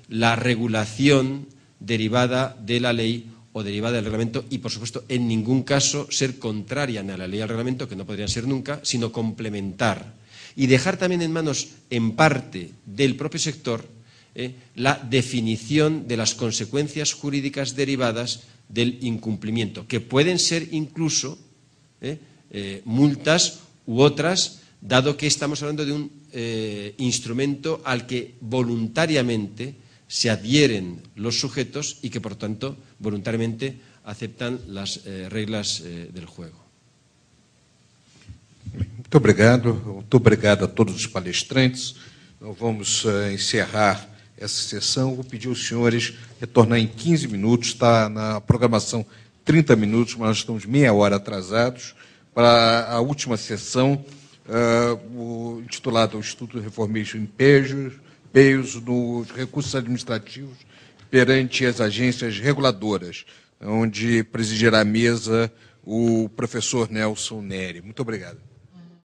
la regulación derivada de la ley o derivada del reglamento y, por supuesto, en ningún caso ser contraria a la ley y al reglamento, que no podrían ser nunca, sino complementar. Y dejar también en manos, en parte, del propio sector la definición de las consecuencias jurídicas derivadas del incumplimiento, que pueden ser incluso multas u otras, dado que estamos hablando de un instrumento al que voluntariamente se adhieren los sujetos y que, por tanto, voluntariamente aceptan las reglas del juego. Muito obrigado a todos os palestrantes. Nós vamos encerrar essa sessão. Vou pedir aos senhores retornar em 15 minutos, está na programação 30 minutos, mas nós estamos meia hora atrasados, para a última sessão, intitulada o Estudo Reformation Impeios nos recursos administrativos perante as agências reguladoras, onde presidirá a mesa o professor Nelson Neri. Muito obrigado.